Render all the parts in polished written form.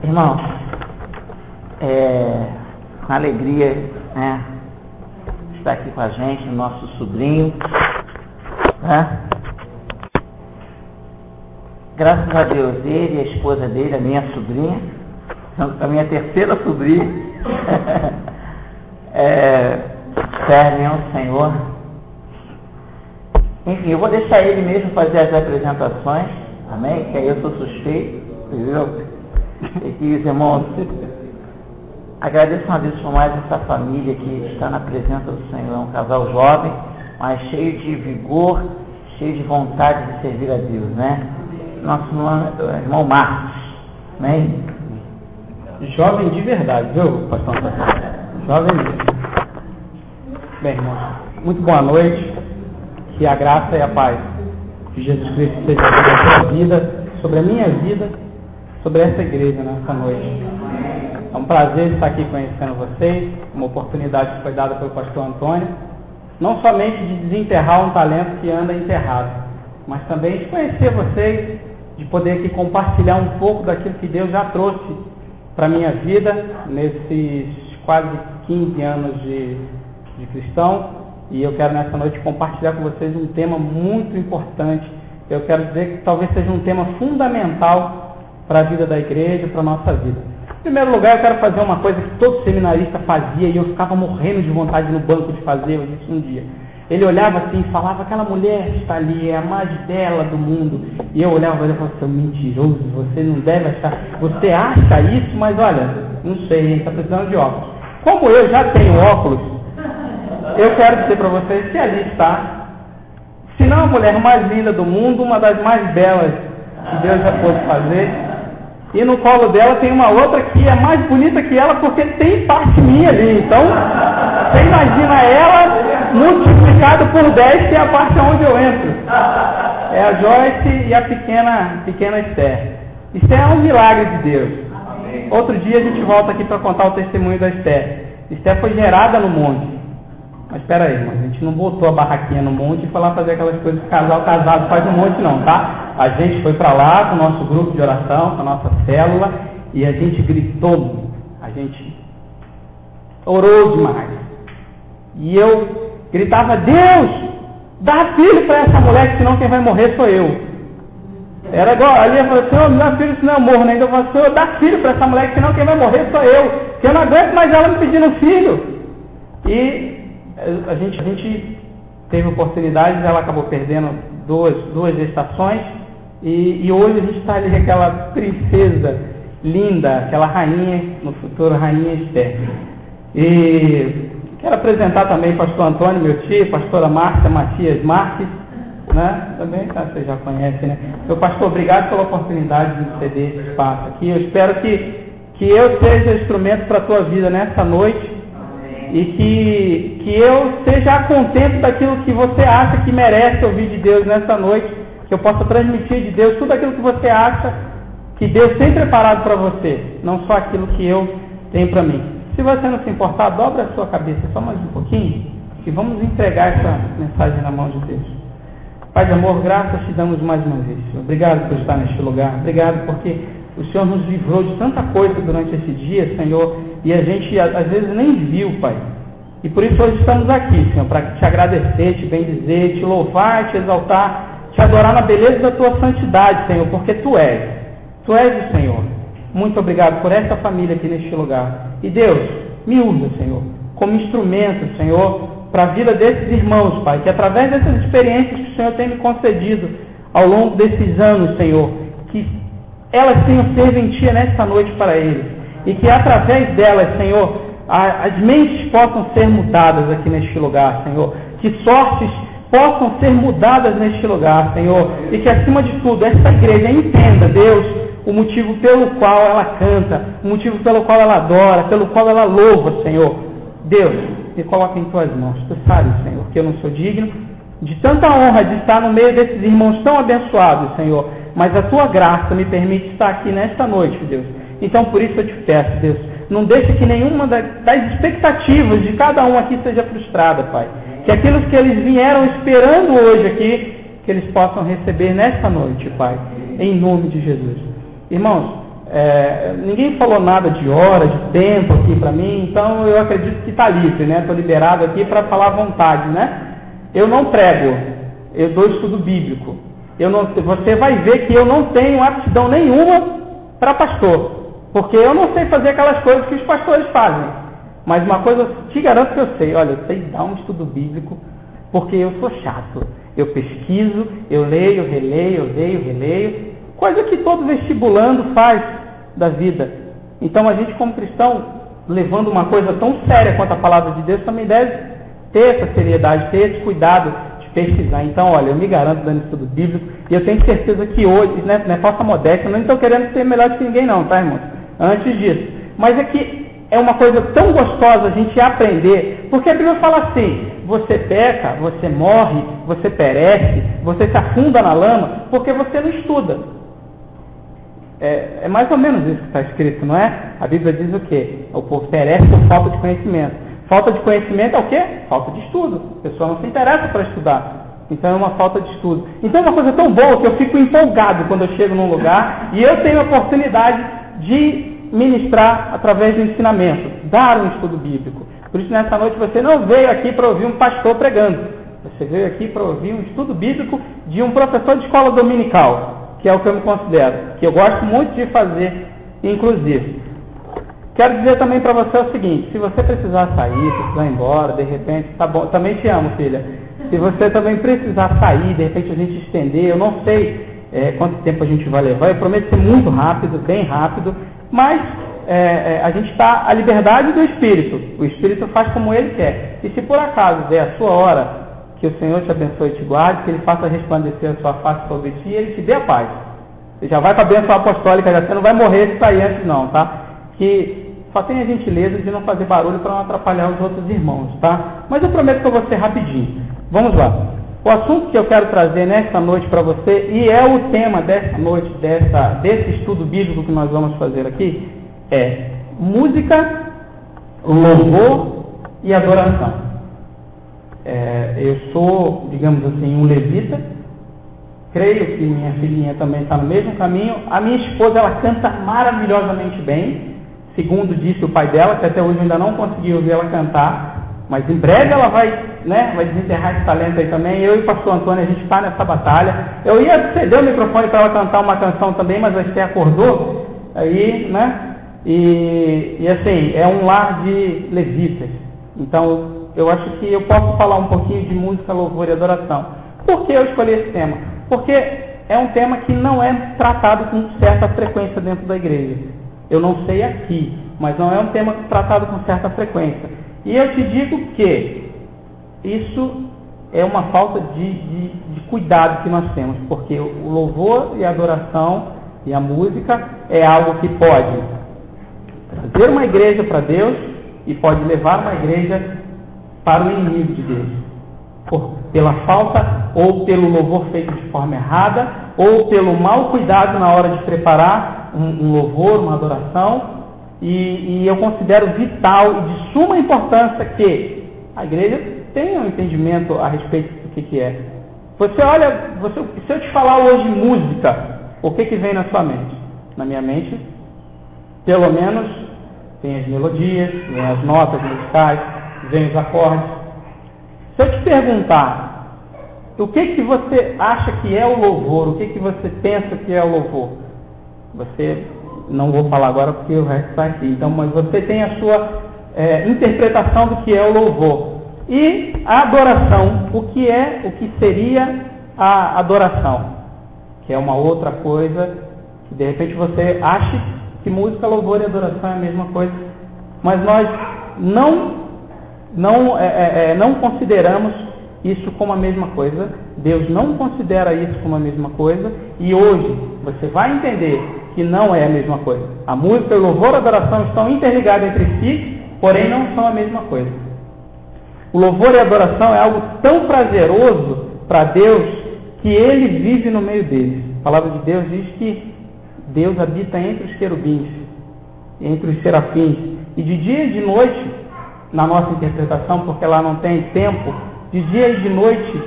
Irmão, com alegria, né, estar aqui com a gente, o nosso sobrinho, né? Graças a Deus, ele e a esposa dele, a minha sobrinha, a minha terceira sobrinha, servem ao Senhor. Enfim, eu vou deixar ele mesmo fazer as apresentações, amém? Que aí eu sou suspeito, entendeu? E que os irmãos agradeçam a Deus por mais essa família que está na presença do Senhor. É um casal jovem, mas cheio de vigor, cheio de vontade de servir a Deus, né? Nosso nome é irmão Marcos, amém? Jovem de verdade, viu, pastor? Jovem mesmo. Bem, irmãos, muito boa noite. Que a graça e a paz de Jesus Cristo seja sobre a sua vida, sobre a minha vida, sobre essa igreja nessa noite. É um prazer estar aqui conhecendo vocês, uma oportunidade que foi dada pelo pastor Antônio, não somente de desenterrar um talento que anda enterrado, mas também de conhecer vocês, de poder aqui compartilhar um pouco daquilo que Deus já trouxe para a minha vida, nesses quase 15 anos de cristão. E eu quero nessa noite compartilhar com vocês um tema muito importante. Eu quero dizer que talvez seja um tema fundamental para a vida da igreja, para a nossa vida. Em primeiro lugar, eu quero fazer uma coisa que todo seminarista fazia e eu ficava morrendo de vontade no banco de fazer. Eu disse um dia. Ele olhava assim e falava: aquela mulher está ali, é a mais bela do mundo. E eu olhava e falava: seu mentiroso, você não deve achar. Você acha isso, mas olha, não sei, está precisando de óculos. Como eu já tenho óculos, eu quero dizer para vocês que ali está, se não a mulher mais linda do mundo, uma das mais belas que Deus já pôde fazer. E no colo dela tem uma outra que é mais bonita que ela, porque tem parte minha ali. Então, você imagina ela multiplicado por 10, que é a parte onde eu entro. É a Joyce e a pequena Esther. Isso é um milagre de Deus. Outro dia a gente volta aqui para contar o testemunho da Esther. Esther foi gerada no monte. Mas espera aí, irmão, a gente não botou a barraquinha no monte e foi lá fazer aquelas coisas que casal casado faz no monte não, tá? A gente foi para lá com o nosso grupo de oração, com a nossa célula, e a gente gritou, a gente orou demais. E eu gritava: Deus, dá filho para essa mulher, que senão quem vai morrer sou eu. Era igual, ali eu falei: Senhor, não dá filho, senão eu morro, né? Então eu falei: Senhor, dá filho para essa mulher, que senão quem vai morrer sou eu. Que eu não aguento mais ela me pedindo filho. E a gente teve oportunidades, ela acabou perdendo duas gestações, e hoje a gente está ali aquela princesa linda, aquela rainha, no futuro rainha Esther. E quero apresentar também o pastor Antônio, meu tio, pastora Márcia Matias Marques, né? Também, tá, vocês já conhecem, né? Meu pastor, obrigado pela oportunidade de me ceder esse espaço aqui. Eu espero que eu seja instrumento para a tua vida nessa noite, e que eu seja contente daquilo que você acha que merece ouvir de Deus nessa noite, que eu possa transmitir de Deus tudo aquilo que você acha que Deus tem preparado para você, não só aquilo que eu tenho para mim. Se você não se importar, dobra a sua cabeça só mais um pouquinho e vamos entregar essa mensagem na mão de Deus. Pai de amor, graças te damos mais uma vez. Obrigado por estar neste lugar, obrigado porque o Senhor nos livrou de tanta coisa durante esse dia, Senhor, e a gente às vezes nem viu, Pai. E por isso hoje estamos aqui, Senhor, para te agradecer, te bendizer, te louvar, te exaltar, te adorar na beleza da tua santidade, Senhor, porque Tu és o Senhor. Muito obrigado por essa família aqui neste lugar. E Deus, me usa, Senhor, como instrumento, Senhor, para a vida desses irmãos, Pai, que através dessas experiências que o Senhor tem me concedido ao longo desses anos, Senhor, que elas tenham serventia nessa noite para eles. E que através delas, Senhor, as mentes possam ser mudadas aqui neste lugar, Senhor. Que sortes possam ser mudadas neste lugar, Senhor. E que, acima de tudo, essa igreja entenda, Deus, o motivo pelo qual ela canta, o motivo pelo qual ela adora, pelo qual ela louva, Senhor. Deus, me coloca em Tuas mãos. Tu sabes, Senhor, que eu não sou digno de tanta honra de estar no meio desses irmãos tão abençoados, Senhor. Mas a Tua graça me permite estar aqui nesta noite, Deus. Então, por isso eu te peço, Deus, não deixe que nenhuma das expectativas de cada um aqui seja frustrada, Pai. Que aquilo que eles vieram esperando hoje aqui, que eles possam receber nesta noite, Pai. em nome de Jesus. Irmãos, ninguém falou nada de hora, de tempo aqui para mim, então eu acredito que está livre, né? Estou liberado aqui para falar à vontade, né? Eu não prego, eu dou estudo bíblico. Você vai ver que eu não tenho aptidão nenhuma para pastor, porque eu não sei fazer aquelas coisas que os pastores fazem. Mas uma coisa, te garanto que eu sei, olha, eu sei dar um estudo bíblico, porque eu sou chato. Eu pesquiso, eu leio, releio, coisa que todo vestibulando faz da vida. Então a gente como cristão, levando uma coisa tão séria quanto a palavra de Deus, também deve ter essa seriedade, ter esse cuidado de pesquisar. Então, olha, eu me garanto dando estudo bíblico, e eu tenho certeza que hoje, né, não é falsa modéstia, eu não estou querendo ser melhor que ninguém não, tá, irmão? Antes disso. Mas é que é uma coisa tão gostosa a gente aprender, porque a Bíblia fala assim, você peca, você morre, você perece, você se afunda na lama, porque você não estuda. É mais ou menos isso que está escrito, não é? A Bíblia diz o quê? O povo perece por falta de conhecimento. Falta de conhecimento é o quê? Falta de estudo. A pessoa não se interessa para estudar. Então é uma falta de estudo. Então é uma coisa tão boa que eu fico empolgado quando eu chego num lugar e eu tenho a oportunidade de ministrar através do ensinamento, dar um estudo bíblico. Por isso, nessa noite, você não veio aqui para ouvir um pastor pregando. Você veio aqui para ouvir um estudo bíblico de um professor de escola dominical, que é o que eu me considero, que eu gosto muito de fazer, inclusive. Quero dizer também para você o seguinte, se você precisar sair, precisar ir embora, de repente, tá bom, também te amo, filha. Se você também precisar sair, de repente a gente estender, eu não sei quanto tempo a gente vai levar, eu prometo ser muito rápido, bem rápido, mas a gente está à liberdade do Espírito. O Espírito faz como Ele quer. E se por acaso der a sua hora, que o Senhor te abençoe e te guarde, que Ele faça resplandecer a sua face sobre ti e Ele te dê a paz. Você já vai para a bênção apostólica, você não vai morrer de sair antes não, tá? Que só tenha gentileza de não fazer barulho para não atrapalhar os outros irmãos, tá? Mas eu prometo que eu vou ser rapidinho. Vamos lá. O assunto que eu quero trazer nesta noite para você, e é o tema dessa noite, desse estudo bíblico que nós vamos fazer aqui, é música, louvor e adoração. Eu sou, digamos assim, um levita. Creio que minha filhinha também está no mesmo caminho. A minha esposa, ela canta maravilhosamente bem, segundo disse o pai dela, que até hoje eu ainda não consegui ouvir ela cantar, mas em breve ela vai desenterrar esse talento aí também. Eu e o pastor Antônio, a gente está nessa batalha. Eu ia ceder o microfone para ela cantar uma canção também, mas a Esther acordou, aí, né? E assim, é um lar de levitas. Então, eu acho que eu posso falar um pouquinho de música, louvor e adoração. Por que eu escolhi esse tema? Porque é um tema que não é tratado com certa frequência dentro da igreja. Eu não sei aqui, mas não é um tema tratado com certa frequência. E eu te digo que isso é uma falta de cuidado que nós temos, porque o louvor e a adoração e a música é algo que pode trazer uma igreja para Deus e pode levar uma igreja para o inimigo de Deus. Pela falta ou pelo louvor feito de forma errada, ou pelo mau cuidado na hora de preparar um louvor, uma adoração. E eu considero vital e de suma importância que a igreja tenha um entendimento a respeito do que é. Você olha, se eu te falar hoje música, o que vem na sua mente? Na minha mente, pelo menos, tem as melodias, vem as notas musicais, vem os acordes. Se eu te perguntar, o que você acha que é o louvor? O que você pensa que é o louvor? Você, não vou falar agora porque o resto está aqui. Então, mas você tem a sua interpretação do que é o louvor. E a adoração, o que seria a adoração? Que é uma outra coisa, que de repente você acha que música, louvor e adoração é a mesma coisa, mas nós não consideramos isso como a mesma coisa. Deus não considera isso como a mesma coisa, e hoje você vai entender que não é a mesma coisa. A música, o louvor e a adoração estão interligados entre si, porém não são a mesma coisa. O louvor e a adoração é algo tão prazeroso para Deus que Ele vive no meio deles. A palavra de Deus diz que Deus habita entre os querubins, entre os serafins, e de dia e de noite, na nossa interpretação, porque lá não tem tempo, de dia e de noite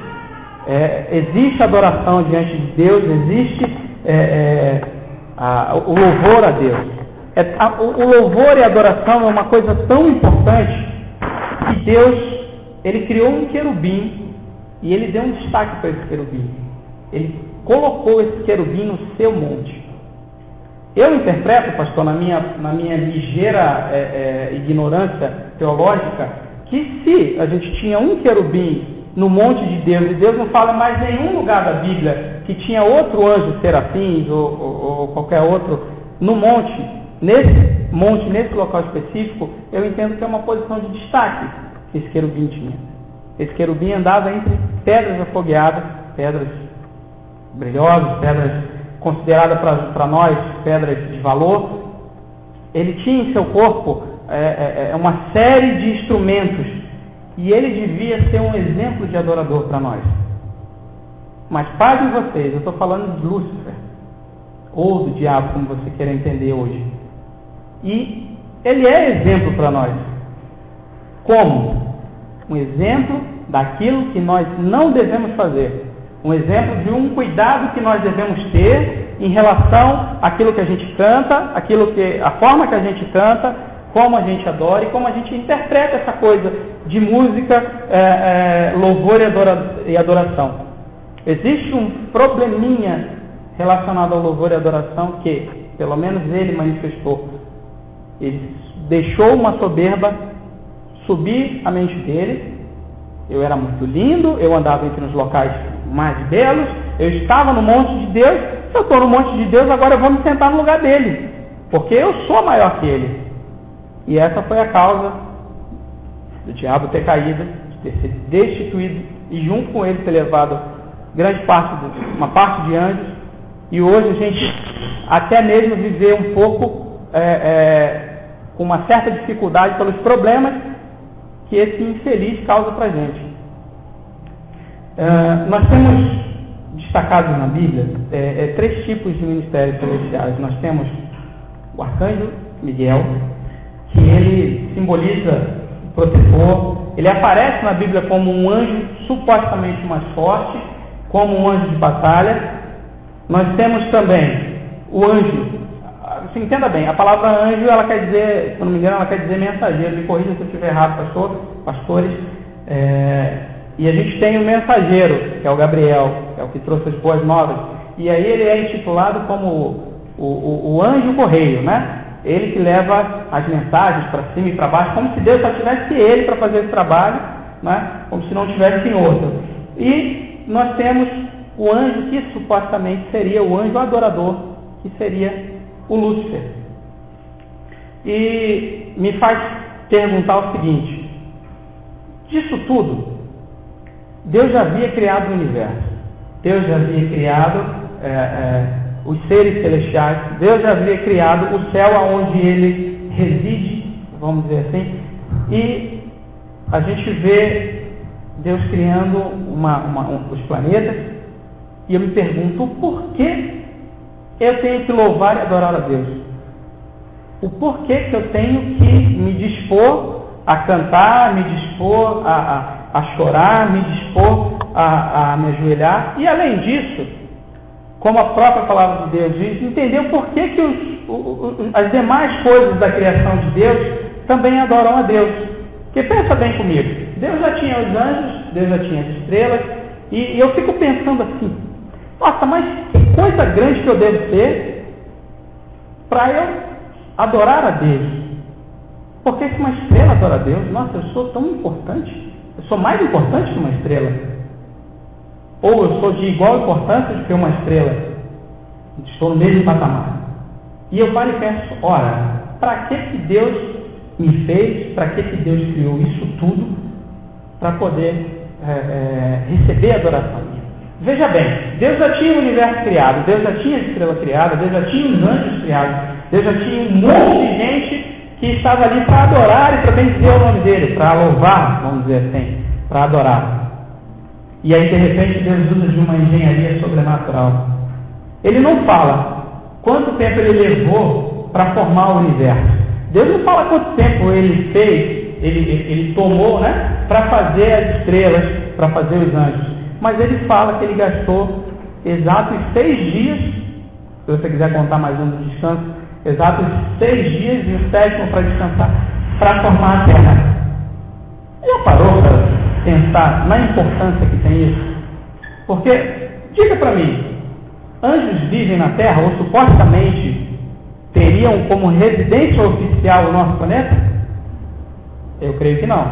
existe adoração diante de Deus, existe o louvor a Deus. O louvor e a adoração é uma coisa tão importante que Deus, Ele criou um querubim e Ele deu um destaque para esse querubim. Ele colocou esse querubim no seu monte. Eu interpreto, pastor, na minha ligeira ignorância teológica, que se a gente tinha um querubim no monte de Deus, e Deus não fala mais em nenhum lugar da Bíblia que tinha outro anjo serafins ou qualquer outro no monte, nesse local específico, eu entendo que é uma posição de destaque que esse querubim tinha. Esse querubim andava entre pedras afogueadas, pedras brilhosas, pedras consideradas para nós pedras de valor. Ele tinha em seu corpo uma série de instrumentos e ele devia ser um exemplo de adorador para nós. Mas pasmem vocês, eu estou falando de Lúcifer, ou do diabo, como você queira entender hoje. E ele é exemplo para nós. Como? Um exemplo daquilo que nós não devemos fazer. Um exemplo de um cuidado que nós devemos ter em relação àquilo que a gente canta, a forma que a gente canta, como a gente adora e como a gente interpreta essa coisa de música, louvor e adoração. Existe um probleminha relacionado ao louvor e adoração que, pelo menos ele manifestou. Ele deixou uma soberba subir a mente dele. Eu era muito lindo, eu andava entre os locais mais belos, eu estava no monte de Deus. Se eu estou no monte de Deus, agora eu vou me sentar no lugar dele, porque eu sou maior que ele. E essa foi a causa do diabo ter caído, de ter sido destituído e junto com ele ter levado uma parte de anjos. E hoje a gente até mesmo viver um pouco com uma certa dificuldade pelos problemas que esse infeliz causa para a gente. Nós temos destacados na Bíblia 3 tipos de ministérios celestiais. Nós temos o arcanjo Miguel, que ele simboliza o protetor. Ele aparece na Bíblia como um anjo supostamente mais forte, como um anjo de batalha. Nós temos também o anjo. Você entenda bem, a palavra anjo, ela quer dizer, se eu não me engano, ela quer dizer mensageiro. Me corrija se eu estiver errado, pastores. E a gente tem o mensageiro, que é o Gabriel, que é o que trouxe as boas novas. E aí ele é intitulado como o anjo correio, né? Ele que leva as mensagens para cima e para baixo, como se Deus só tivesse ele para fazer esse trabalho, né? Como se não tivesse em outro. E nós temos o anjo que supostamente seria o anjo adorador, que seria o Lúcifer. E me faz perguntar o seguinte: disso tudo, Deus já havia criado o universo, Deus já havia criado os seres celestiais, Deus já havia criado o céu onde ele reside, vamos dizer assim, e a gente vê Deus criando os planetas, e eu me pergunto o porquê eu tenho que louvar e adorar a Deus. O porquê que eu tenho que me dispor a cantar, me dispor a chorar, me dispor a me ajoelhar, e além disso, como a própria palavra de Deus diz, entender o porquê que as demais coisas da criação de Deus também adoram a Deus. Porque pensa bem comigo, Deus já tinha os anjos, Deus já tinha as estrelas, e eu fico pensando assim, nossa, mas que coisa grande que eu devo ter para eu adorar a Deus. Porque se uma estrela adora a Deus, nossa, eu sou tão importante, eu sou mais importante que uma estrela. Ou eu sou de igual importância do que uma estrela. Estou no mesmo patamar. E eu paro e penso, ora, para que Deus me fez, para que Deus criou isso tudo, para poder receber a adoração minha? Veja bem, Deus já tinha o universo criado, Deus já tinha a estrela criada, Deus já tinha os anjos criados, Deus já tinha um monte de gente que estava ali para adorar e para bendizer o nome dele, para louvar, vamos dizer assim, para adorar. E aí, de repente, Deus usa de uma engenharia sobrenatural. Ele não fala quanto tempo ele levou para formar o universo. Deus não fala quanto tempo ele fez, ele tomou, né, para fazer as estrelas, para fazer os anjos. Mas ele fala que ele gastou exatos 6 dias Se você quiser contar mais um do descanso, exatos 6 dias e o 7º para descansar, para formar a terra. Já parou para pensar na importância que tem isso? Porque, diga para mim, anjos vivem na Terra ou supostamente teriam como residência oficial o nosso planeta? Eu creio que não.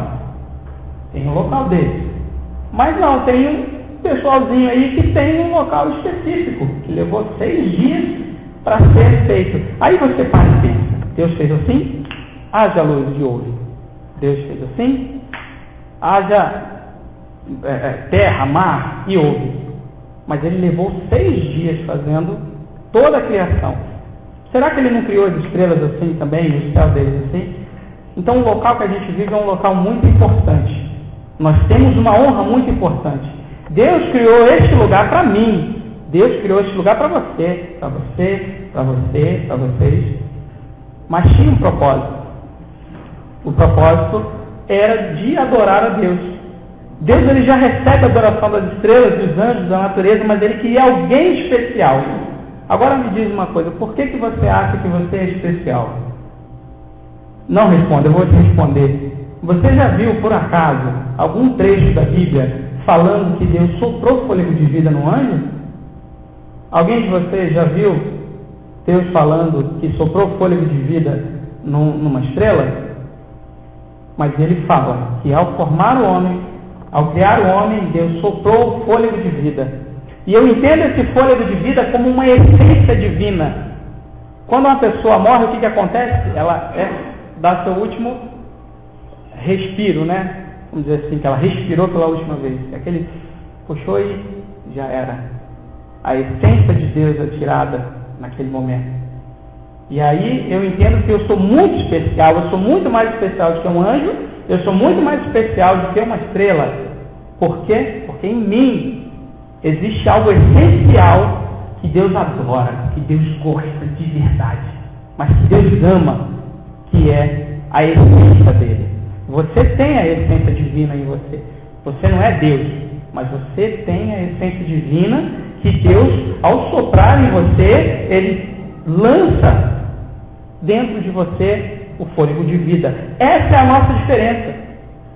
Tem um local deles. Mas não, tem um pessoalzinho aí que tem um local específico, que levou 6 dias para ser feito. Aí você para e pensa, Deus fez assim, haja luz de ouro. Deus fez assim, haja terra, mar e houve. Mas ele levou 6 dias fazendo toda a criação. Será que ele não criou as estrelas assim também, o céu deles assim? Então o local que a gente vive é um local muito importante. Nós temos uma honra muito importante. Deus criou este lugar para mim. Deus criou este lugar para você, para você, para você, para vocês. Mas tinha um propósito. O propósito era de adorar a Deus. Deus ele já recebe a adoração das estrelas, dos anjos, da natureza, mas ele queria alguém especial. Agora me diz uma coisa, por que você acha que você é especial? Não responda, eu vou te responder. Você já viu, por acaso, algum trecho da Bíblia falando que Deus soprou fôlego de vida no anjo? Alguém de vocês já viu Deus falando que soprou fôlego de vida numa estrela? Mas ele fala que ao formar o homem, ao criar o homem, Deus soprou o fôlego de vida. E eu entendo esse fôlego de vida como uma essência divina. Quando uma pessoa morre, o que acontece? Ela dá seu último respiro, né? Vamos dizer assim, que ela respirou pela última vez. Aquele puxou e já era. A essência de Deus é tirada naquele momento. E aí eu entendo que eu sou muito especial, eu sou muito mais especial do que um anjo, eu sou muito mais especial do que uma estrela. Por quê? Porque em mim existe algo essencial que Deus adora, que Deus gosta de verdade, mas que Deus ama, que é a essência dele. Você tem a essência divina em você. Você não é Deus, mas você tem a essência divina que Deus, ao soprar em você, ele lança dentro de você o fôlego de vida. Essa é a nossa diferença.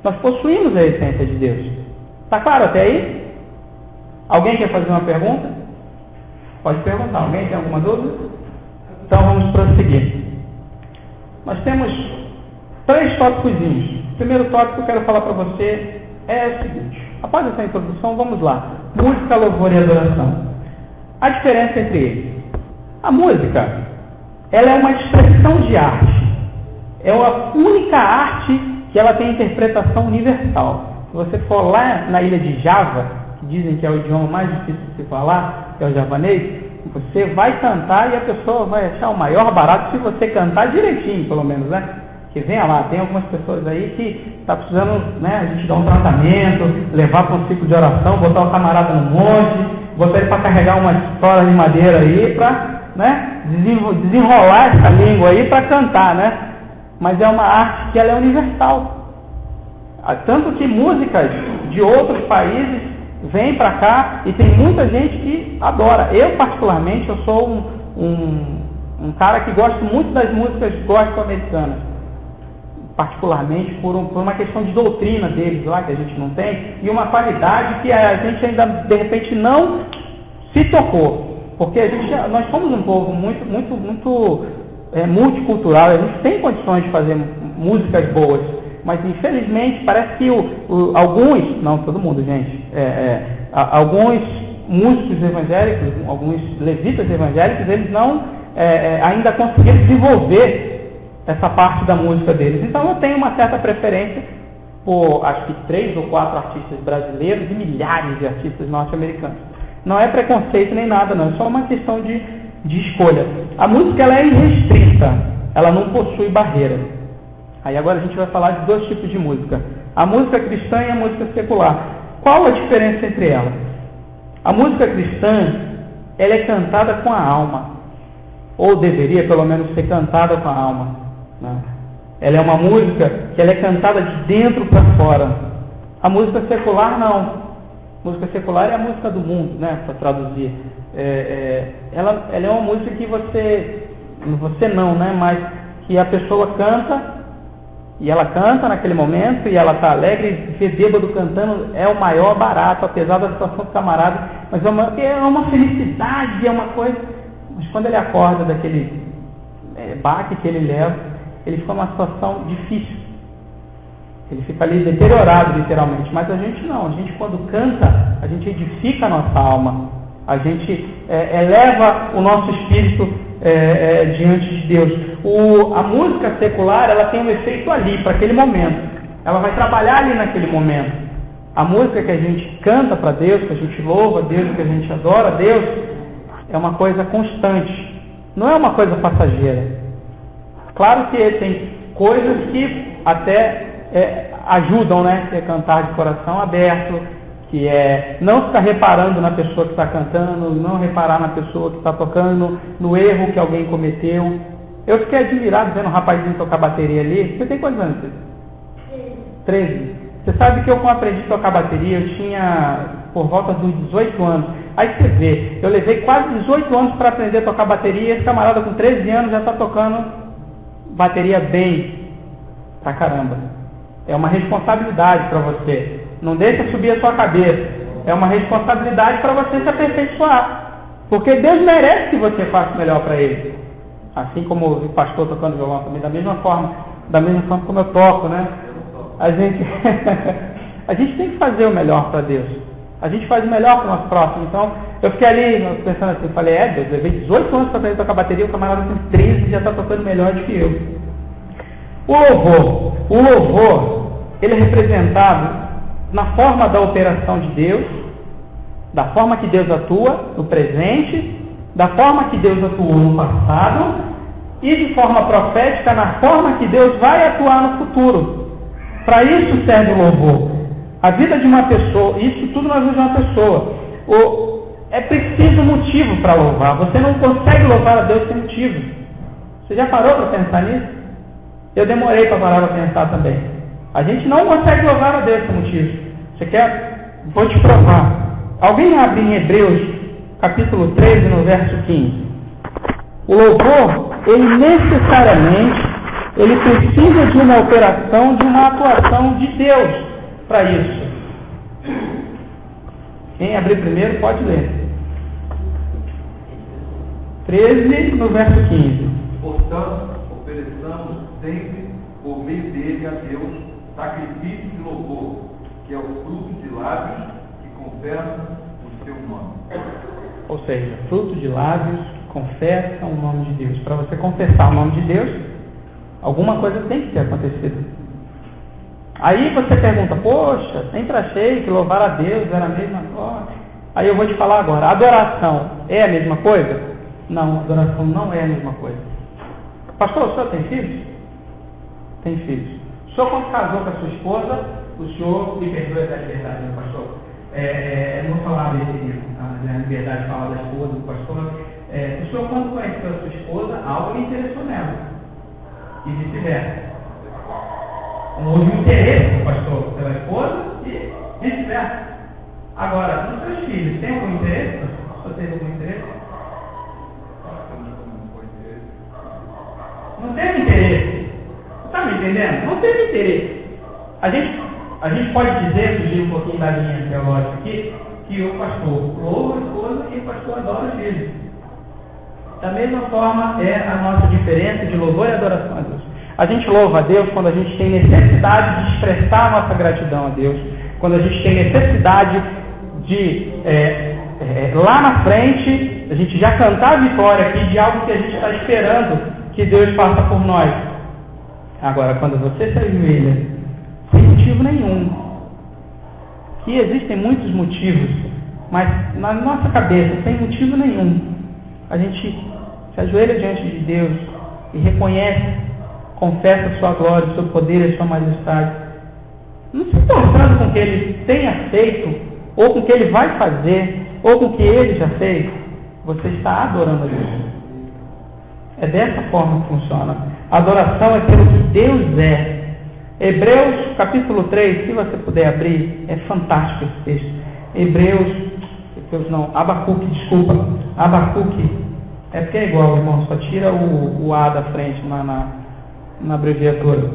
Nós possuímos a essência de Deus. Está claro até aí? Alguém quer fazer uma pergunta? Pode perguntar. Alguém tem alguma dúvida? Então vamos prosseguir. Nós temos 3 tópicozinhos. O primeiro tópico que eu quero falar para você é o seguinte. Após essa introdução, vamos lá. Música, louvor e adoração. A diferença entre eles. A música, ela é uma expressão de arte. É a única arte que ela tem interpretação universal. Se você for lá na ilha de Java, que dizem que é o idioma mais difícil de se falar, que é o javanês, você vai cantar e a pessoa vai achar o maior barato se você cantar direitinho, pelo menos, né? Que venha lá, tem algumas pessoas aí que está precisando, né, a gente dar um tratamento, levar para um ciclo de oração, botar o camarada no monte, botar ele para carregar uma história de madeira aí, para, né, desenrolar essa língua aí para cantar, né? Mas é uma arte que ela é universal. Tanto que músicas de outros países vêm para cá e tem muita gente que adora. Eu, particularmente, eu sou um cara que gosto muito das músicas gospel americanas. Particularmente por uma questão de doutrina deles lá, que a gente não tem, e uma qualidade que a gente ainda, de repente, não se tocou. Porque nós somos um povo muito multicultural, a gente tem condições de fazer músicas boas, mas infelizmente parece que alguns, não todo mundo, gente, alguns músicos evangélicos, alguns levitas evangélicos, eles não ainda conseguiram desenvolver essa parte da música deles. Então eu tenho uma certa preferência por, acho que 3 ou 4 artistas brasileiros e milhares de artistas norte-americanos. Não é preconceito nem nada, não, é só uma questão de escolha. A música ela é irrestrita, ela não possui barreira. Aí agora a gente vai falar de 2 tipos de música. A música cristã e a música secular. Qual a diferença entre elas? A música cristã, ela é cantada com a alma. Ou deveria pelo menos ser cantada com a alma. Né? Ela é uma música que ela é cantada de dentro para fora. A música secular não. A música secular é a música do mundo, né? Para traduzir. ela é uma música que você não, né? Mas que a pessoa canta, e ela canta naquele momento, e ela está alegre, ver bêbado cantando é o maior barato, apesar da situação do camarada, mas é uma felicidade, é uma coisa. Mas quando ele acorda daquele baque que ele leva, ele fica numa situação difícil. Ele fica ali deteriorado, literalmente. Mas a gente não. A gente, quando canta, a gente edifica a nossa alma. A gente eleva o nosso espírito diante de Deus. A música secular, ela tem um efeito ali, para aquele momento. Ela vai trabalhar ali naquele momento. A música que a gente canta para Deus, que a gente louva a Deus, que a gente adora a Deus, é uma coisa constante. Não é uma coisa passageira. Claro que tem coisas que até ajudam, né? Que é cantar de coração aberto, que é não ficar reparando na pessoa que está cantando, não reparar na pessoa que está tocando, no erro que alguém cometeu. Eu fiquei admirado vendo um rapazinho tocar bateria ali. Você tem quantos anos? 13. Você sabe que eu, quando aprendi a tocar bateria, eu tinha por volta dos 18 anos. Aí você vê, eu levei quase 18 anos para aprender a tocar bateria, e esse camarada com 13 anos já está tocando bateria bem pra caramba. É uma responsabilidade para você. Não deixa subir a sua cabeça. É uma responsabilidade para você se aperfeiçoar. Porque Deus merece que você faça o melhor para Ele. Assim como o pastor tocando violão também, da mesma forma como eu toco, né? A gente tem que fazer o melhor para Deus. A gente faz o melhor para o nosso próximo. Então, eu fiquei ali pensando assim, falei, Deus, eu levei 18 anos para aprender a tocar bateria, o camarada com 13 já está tocando melhor do que eu. O louvor, ele é representado na forma da operação de Deus, da forma que Deus atua no presente, da forma que Deus atuou no passado, e de forma profética na forma que Deus vai atuar no futuro. Para isso serve o louvor. A vida de uma pessoa, isso tudo na vida de uma pessoa. É preciso motivo para louvar. Você não consegue louvar a Deus sem motivo. Você já parou para pensar nisso? Eu demorei para parar para pensar também. A gente não consegue louvar a Deus sem motivo. Você quer? Vou te provar. Alguém abre em Hebreus, capítulo 13, no verso 15. O louvor, ele necessariamente, ele precisa de uma operação, de uma atuação de Deus para isso. Quem abrir primeiro pode ler. 13, no verso 15. Portanto, ofereçamos sempre, por meio dele, a Deus, sacrifício de louvor, que é o fruto de lábios que confessam o seu nome. Ou seja, fruto de lábios confessam o nome de Deus. Para você confessar o nome de Deus, alguma coisa tem que ter acontecido. Aí você pergunta, poxa, sempre achei que louvar a Deus era a mesma coisa. Aí eu vou te falar agora, adoração é a mesma coisa? Não, adoração não é a mesma coisa. Pastor, o senhor tem filhos? Tem filhos. O senhor, quando casou com a sua esposa, o senhor, me perdoe da liberdade, meu pastor, não vou falar a liberdade de falar da esposa do pastor, o senhor, quando conheceu a sua esposa, algo lhe interessou nela. E vice-versa. Houve um interesse do pastor pela esposa e vice-versa. Agora, nos seus filhos, tem algum interesse? O senhor teve algum interesse? Não teve interesse. Está me entendendo? Não teve interesse. A gente pode dizer, fugir um pouquinho da linha teológica aqui, que o pastor louva a esposa e o pastor adora os filhos. Da mesma forma é a nossa diferença de louvor e adoração a Deus. A gente louva a Deus quando a gente tem necessidade de expressar a nossa gratidão a Deus. Quando a gente tem necessidade de, lá na frente, a gente já cantar a vitória aqui de algo que a gente está esperando que Deus faça por nós. Agora, quando você se ajoelha, sem motivo nenhum, que existem muitos motivos, mas na nossa cabeça, sem motivo nenhum, a gente se ajoelha diante de Deus e reconhece, confessa a sua glória, o seu poder e a sua majestade, não se importando com o que ele tenha feito, ou com o que ele vai fazer, ou com o que ele já fez, você está adorando a Deus. É dessa forma que funciona. A adoração é pelo que Deus é. Hebreus capítulo 3, se você puder abrir, é fantástico esse texto. Abacuque, desculpa. Abacuque, é porque é igual, irmão, só tira o A da frente na abreviatura.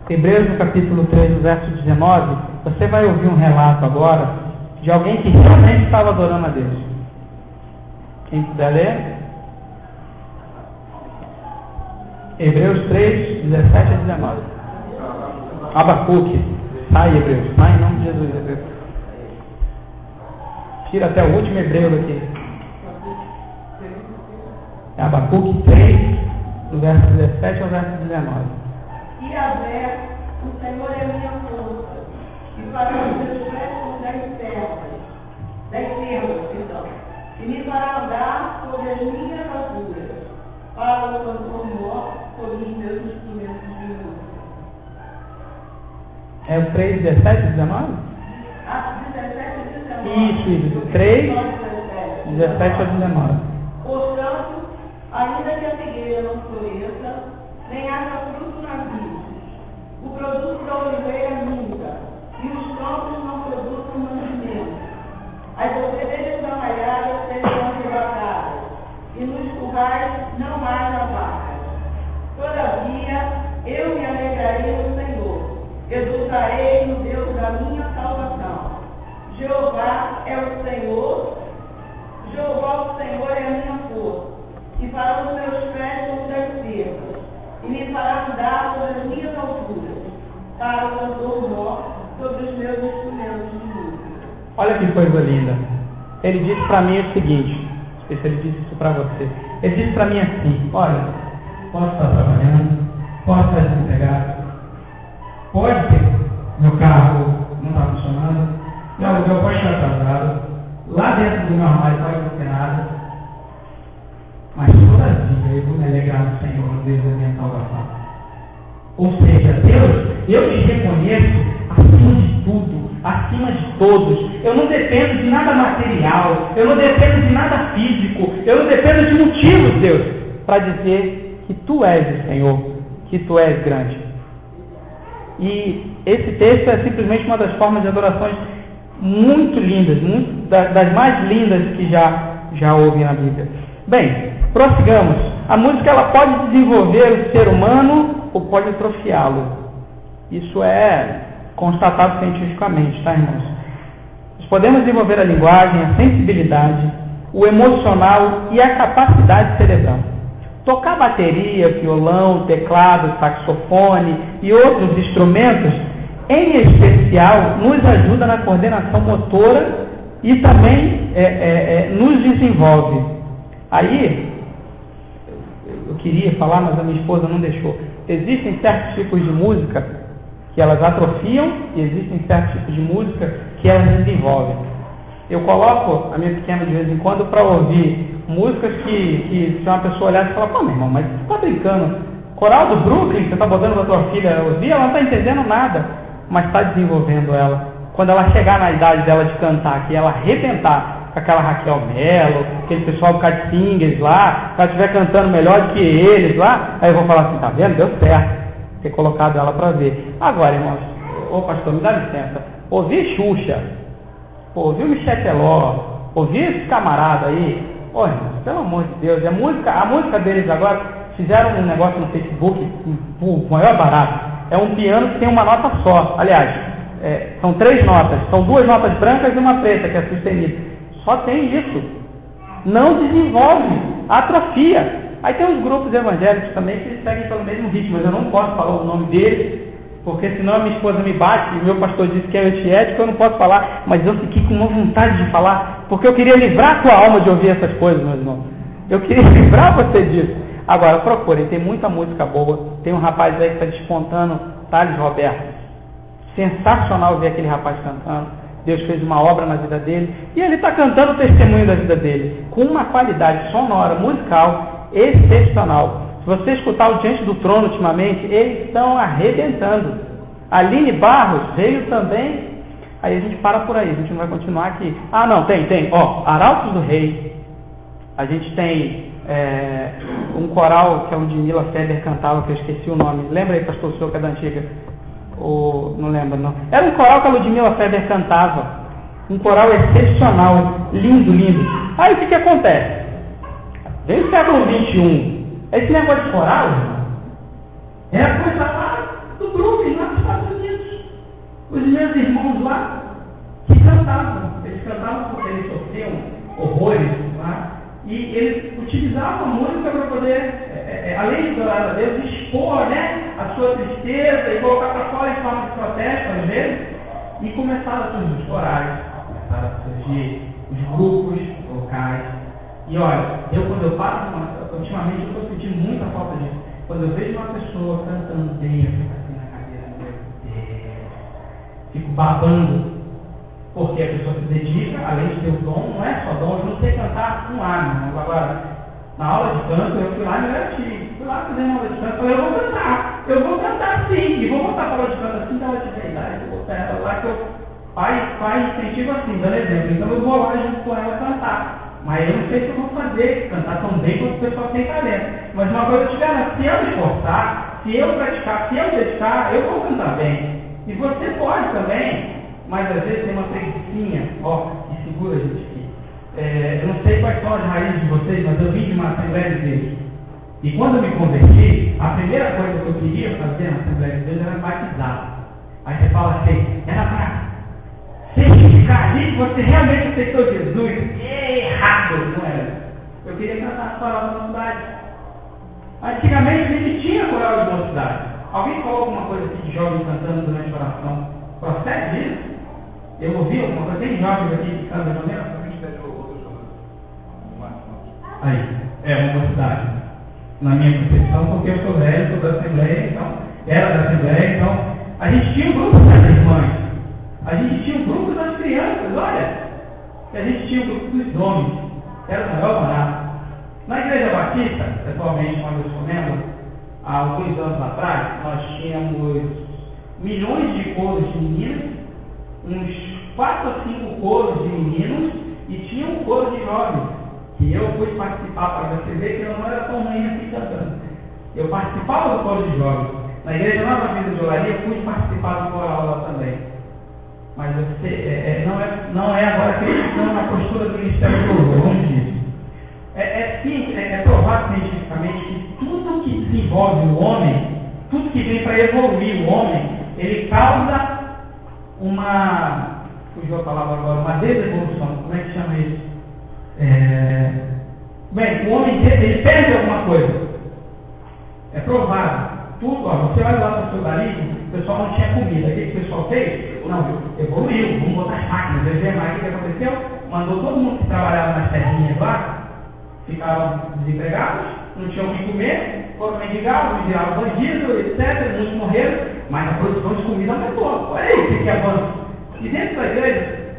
Hebreus, no capítulo 3, verso 19, você vai ouvir um relato agora de alguém que realmente estava adorando a Deus. Quem puder ler? Hebreus 3, 17 a 19. Abacuque. Sai, Hebreus. Sai em nome de Jesus, Hebreus. Tira até o último hebreu daqui. É Abacuque 3, do verso 17 ao verso 19. E a ver, o Senhor é minha força, e fará os meus pés como das terras, e me fará andar sobre as minhas alturas, para o cantor mor sobre os meus instrumentos de música. É o 3, 17 e 19? 17 e 19. Isso, 3, 17 a 19. Portanto, ainda que a figueira não floresça, nem haja fruto nas vides, o produto da oliveira minta, e os campos não produzem mantimento. As ovelhas da malhada serão arrebatadas, e nos currais não haja vacas. Todavia, eu me alegrarei no Senhor, exultarei no Deus da minha salvação. Jeová é o Senhor, o Senhor é a minha força, e fará os meus pés como das cercas, e me fará andar sobre as minhas alturas, para o cantor mor sobre os meus instrumentos de música. Olha que coisa linda. Ele disse para mim o seguinte, não sei se ele disse isso para você. Ele disse para mim assim, olha, posso estar trabalhando, posso estar desempregado, pode ter, meu carro não está funcionando, meu aluguel pode estar atrasado, lá dentro do meu armário pode não ter nada, mas todavia eu vou me alegrar no Senhor, no Deus da minha salvação. Ou seja, Deus, eu te reconheço acima de tudo, acima de todos. Eu não dependo de nada material, eu não dependo de nada físico, eu não dependo de motivos, Deus, para dizer que Tu és o Senhor, que Tu és grande. E esse texto é simplesmente uma das formas de adorações muito lindas, das mais lindas que já houve na Bíblia. Bem, prossigamos. A música ela pode desenvolver o ser humano ou pode atrofiá-lo. Isso é constatado cientificamente, tá, irmãos? Nós podemos desenvolver a linguagem, a sensibilidade, o emocional e a capacidade cerebral. Tocar bateria, violão, teclado, saxofone e outros instrumentos, em especial, nos ajuda na coordenação motora e também nos desenvolve. Aí, eu queria falar, mas a minha esposa não deixou. Existem certos tipos de música que elas atrofiam e existem certos tipos de música que elas desenvolvem. Eu coloco a minha pequena de vez em quando para ouvir músicas que se uma pessoa olhar e falar, pô, meu irmão, mas você está brincando? Coral do Brooklyn, você está botando para tua filha ouvir, ela não está entendendo nada, mas está desenvolvendo ela. Quando ela chegar na idade dela de cantar, que ela arrebentar com aquela Raquel Mello, aquele pessoal do Cat Singers lá, se ela estiver cantando melhor do que eles lá, aí eu vou falar assim, tá vendo? Deu certo ter colocado ela para ver. Agora, irmãos, ô pastor, me dá licença, ouvir Xuxa, ouvir o Michel Teló, ouvir esse camarada aí, ô irmãos, pelo amor de Deus, a música deles agora, fizeram um negócio no Facebook, o maior barato, é um piano que tem uma nota só, aliás, são 3 notas, são 2 notas brancas e uma preta, que é sustenida, só tem isso, não desenvolve, atrofia. Aí tem uns grupos evangélicos também que eles seguem pelo mesmo ritmo, mas eu não posso falar o nome deles, porque senão a minha esposa me bate, e meu pastor disse que é antiético, eu não posso falar, mas eu fiquei com uma vontade de falar, porque eu queria livrar a tua alma de ouvir essas coisas, meus irmãos. Eu queria livrar você disso. Agora, procurem, tem muita música boa, tem um rapaz aí que está despontando, Thales Roberto. Sensacional ver aquele rapaz cantando. Deus fez uma obra na vida dele, e ele está cantando o testemunho da vida dele, com uma qualidade sonora, musical, excepcional. Se você escutar o Diante do Trono ultimamente, eles estão arrebentando. Aline Barros veio também. Aí a gente para por aí, a gente não vai continuar aqui. Ah, não, tem. Ó, Arautos do Rei. A gente tem um coral que é onde Nila Feber cantava, que eu esqueci o nome. Lembra aí, pastor, o senhor que é da antiga? Não lembro, não. Era um coral que a Ludmila Feber cantava. Um coral excepcional, lindo, lindo. Aí o que acontece? Desde o século XXI, esse negócio de coral, irmão, é a coisa lá do Brooklyn, lá nos Estados Unidos. Os meus irmãos lá, que cantavam, eles cantavam porque eles sofriam horrores lá, e eles utilizavam a música para poder, além de adorar a Deus, expor, né, a sua tristeza e colocar para fora em forma de protesto, às vezes, e começaram a surgir os corais, começaram a surgir os grupos locais. E olha, quando eu passo, ultimamente eu estou sentindo muita falta disso. Quando eu vejo uma pessoa cantando bem, eu fico assim na cadeira, meu Deus, fico babando, porque a pessoa se dedica, além de ter o dom, não é só dom, eu não sei cantar um ar, mas agora, na aula de canto, eu fui lá e me garanti, fui lá fazer uma aula de canto, falei, eu vou cantar sim, e vou voltar para a aula de canto assim, ela tiver idade, eu vou botar ela lá, que eu, pai incentivo assim, dando exemplo, então eu vou lá junto com ela cantar. Mas eu não sei se eu vou fazer, cantar tão bem quanto o pessoal tem talento. Mas uma coisa eu te garanto, se eu me esforçar, se eu praticar, se eu dedicar, eu vou cantar bem. E você pode também, mas às vezes tem uma preguicinha, ó, que segura a gente aqui. Eu não sei quais são as raízes de vocês, mas eu vim de uma Assembleia de Deus. E quando eu me converti, a primeira coisa que eu queria fazer na Assembleia de Deus era batizar. Aí você fala assim, era para certificar ali que você realmente aceitou Jesus. Errado, não era? Eu queria cantar as palavras da mocidade. Antigamente a gente tinha coral de mocidade. Alguém falou alguma coisa assim de jovens cantando durante a oração? Procede isso? Eu ouvi alguma coisa? Tem jovens aqui que cantam de maneira? Aí, uma mocidade. Na minha concepção, porque eu sou velho, sou da Assembleia, então, era da Assembleia, então, a gente tinha um grupo das irmãs. A gente tinha um grupo das crianças, olha. A gente tinha um grupo dos homens. Era o maior barato. Na Igreja Batista, pessoalmente, quando eu sou membro, há alguns anos atrás, nós tínhamos milhões de coros de meninas, uns 4 ou 5 coros de meninos, e tinha um coro de jovens, que eu fui participar para você ver que eu não era tão ruim assim cantando. Eu participava do coro de jovens. Na Igreja Nova Vida de Olaria, eu fui participar do coral lá também. Mas você, não é agora criticando a postura do Ministério do Louvor, longe disso. É provado cientificamente que tudo que desenvolve o homem, tudo que vem para evoluir o homem, ele causa fugiu a palavra agora, uma desevolução. Como é que chama isso? Bem, o homem ele perde alguma coisa. É provado. Tudo, você olha lá no seu garimpo, o pessoal não tinha comida. O que o pessoal fez? Não, evoluiu, vamos botar as máquinas. O que aconteceu? Mandou todo mundo que trabalhava nas terrinhas lá, ficavam desempregados, não tinham o que comer, foram mendigados, viraram bandidos, etc. Muitos morreram, mas a produção de comida aumentou. Olha aí o que é avanço. E dentro da igreja,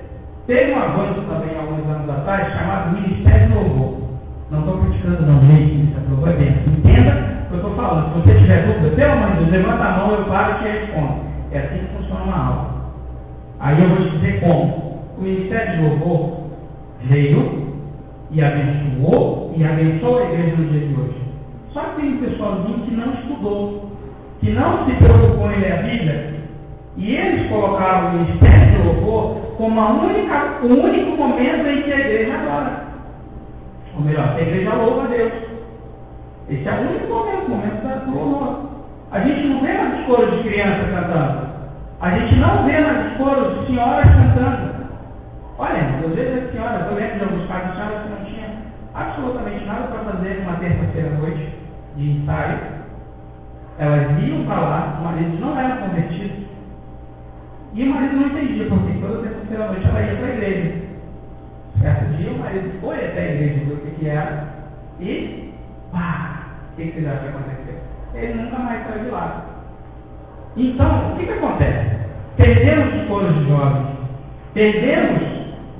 teve um avanço também, alguns anos atrás, chamado Ministério do Louvor. Não estou criticando, não, gente, Ministério do Louvor é bem. Entenda o que eu estou falando. Se você tiver dúvida, pelo amor de Deus, levanta a mão, eu paro e te respondo. É assim que funciona uma aula. Aí eu vou te dizer como. O Ministério de Louvor veio e abençoou e abençoa a igreja no dia de hoje. Só que tem um pessoalzinho que não estudou, que não se preocupou em ler a Bíblia, e eles colocaram o Ministério de Louvor como o único momento em que a igreja adora. Ou melhor, a igreja louva a Deus. Esse é o único momento, o momento do louvor. A gente não vê nas escolas de crianças cantando. A gente não vê nas escolas de senhoras cantando. Olha, às vezes as senhoras, eu lembro de alguns casos de senhoras que não tinham absolutamente nada para fazer numa terça-feira à noite de ensaio. Elas iam para lá, o marido não era convertido. E o marido não entendia, porque toda terça-feira à noite ela ia para a igreja. Certo dia o marido foi até a igreja, viu o que era, e pá, o que vocês acham que aconteceu? Ele nunca mais saiu de lá. Então, o que acontece? Perdemos os coros de jovens, perdemos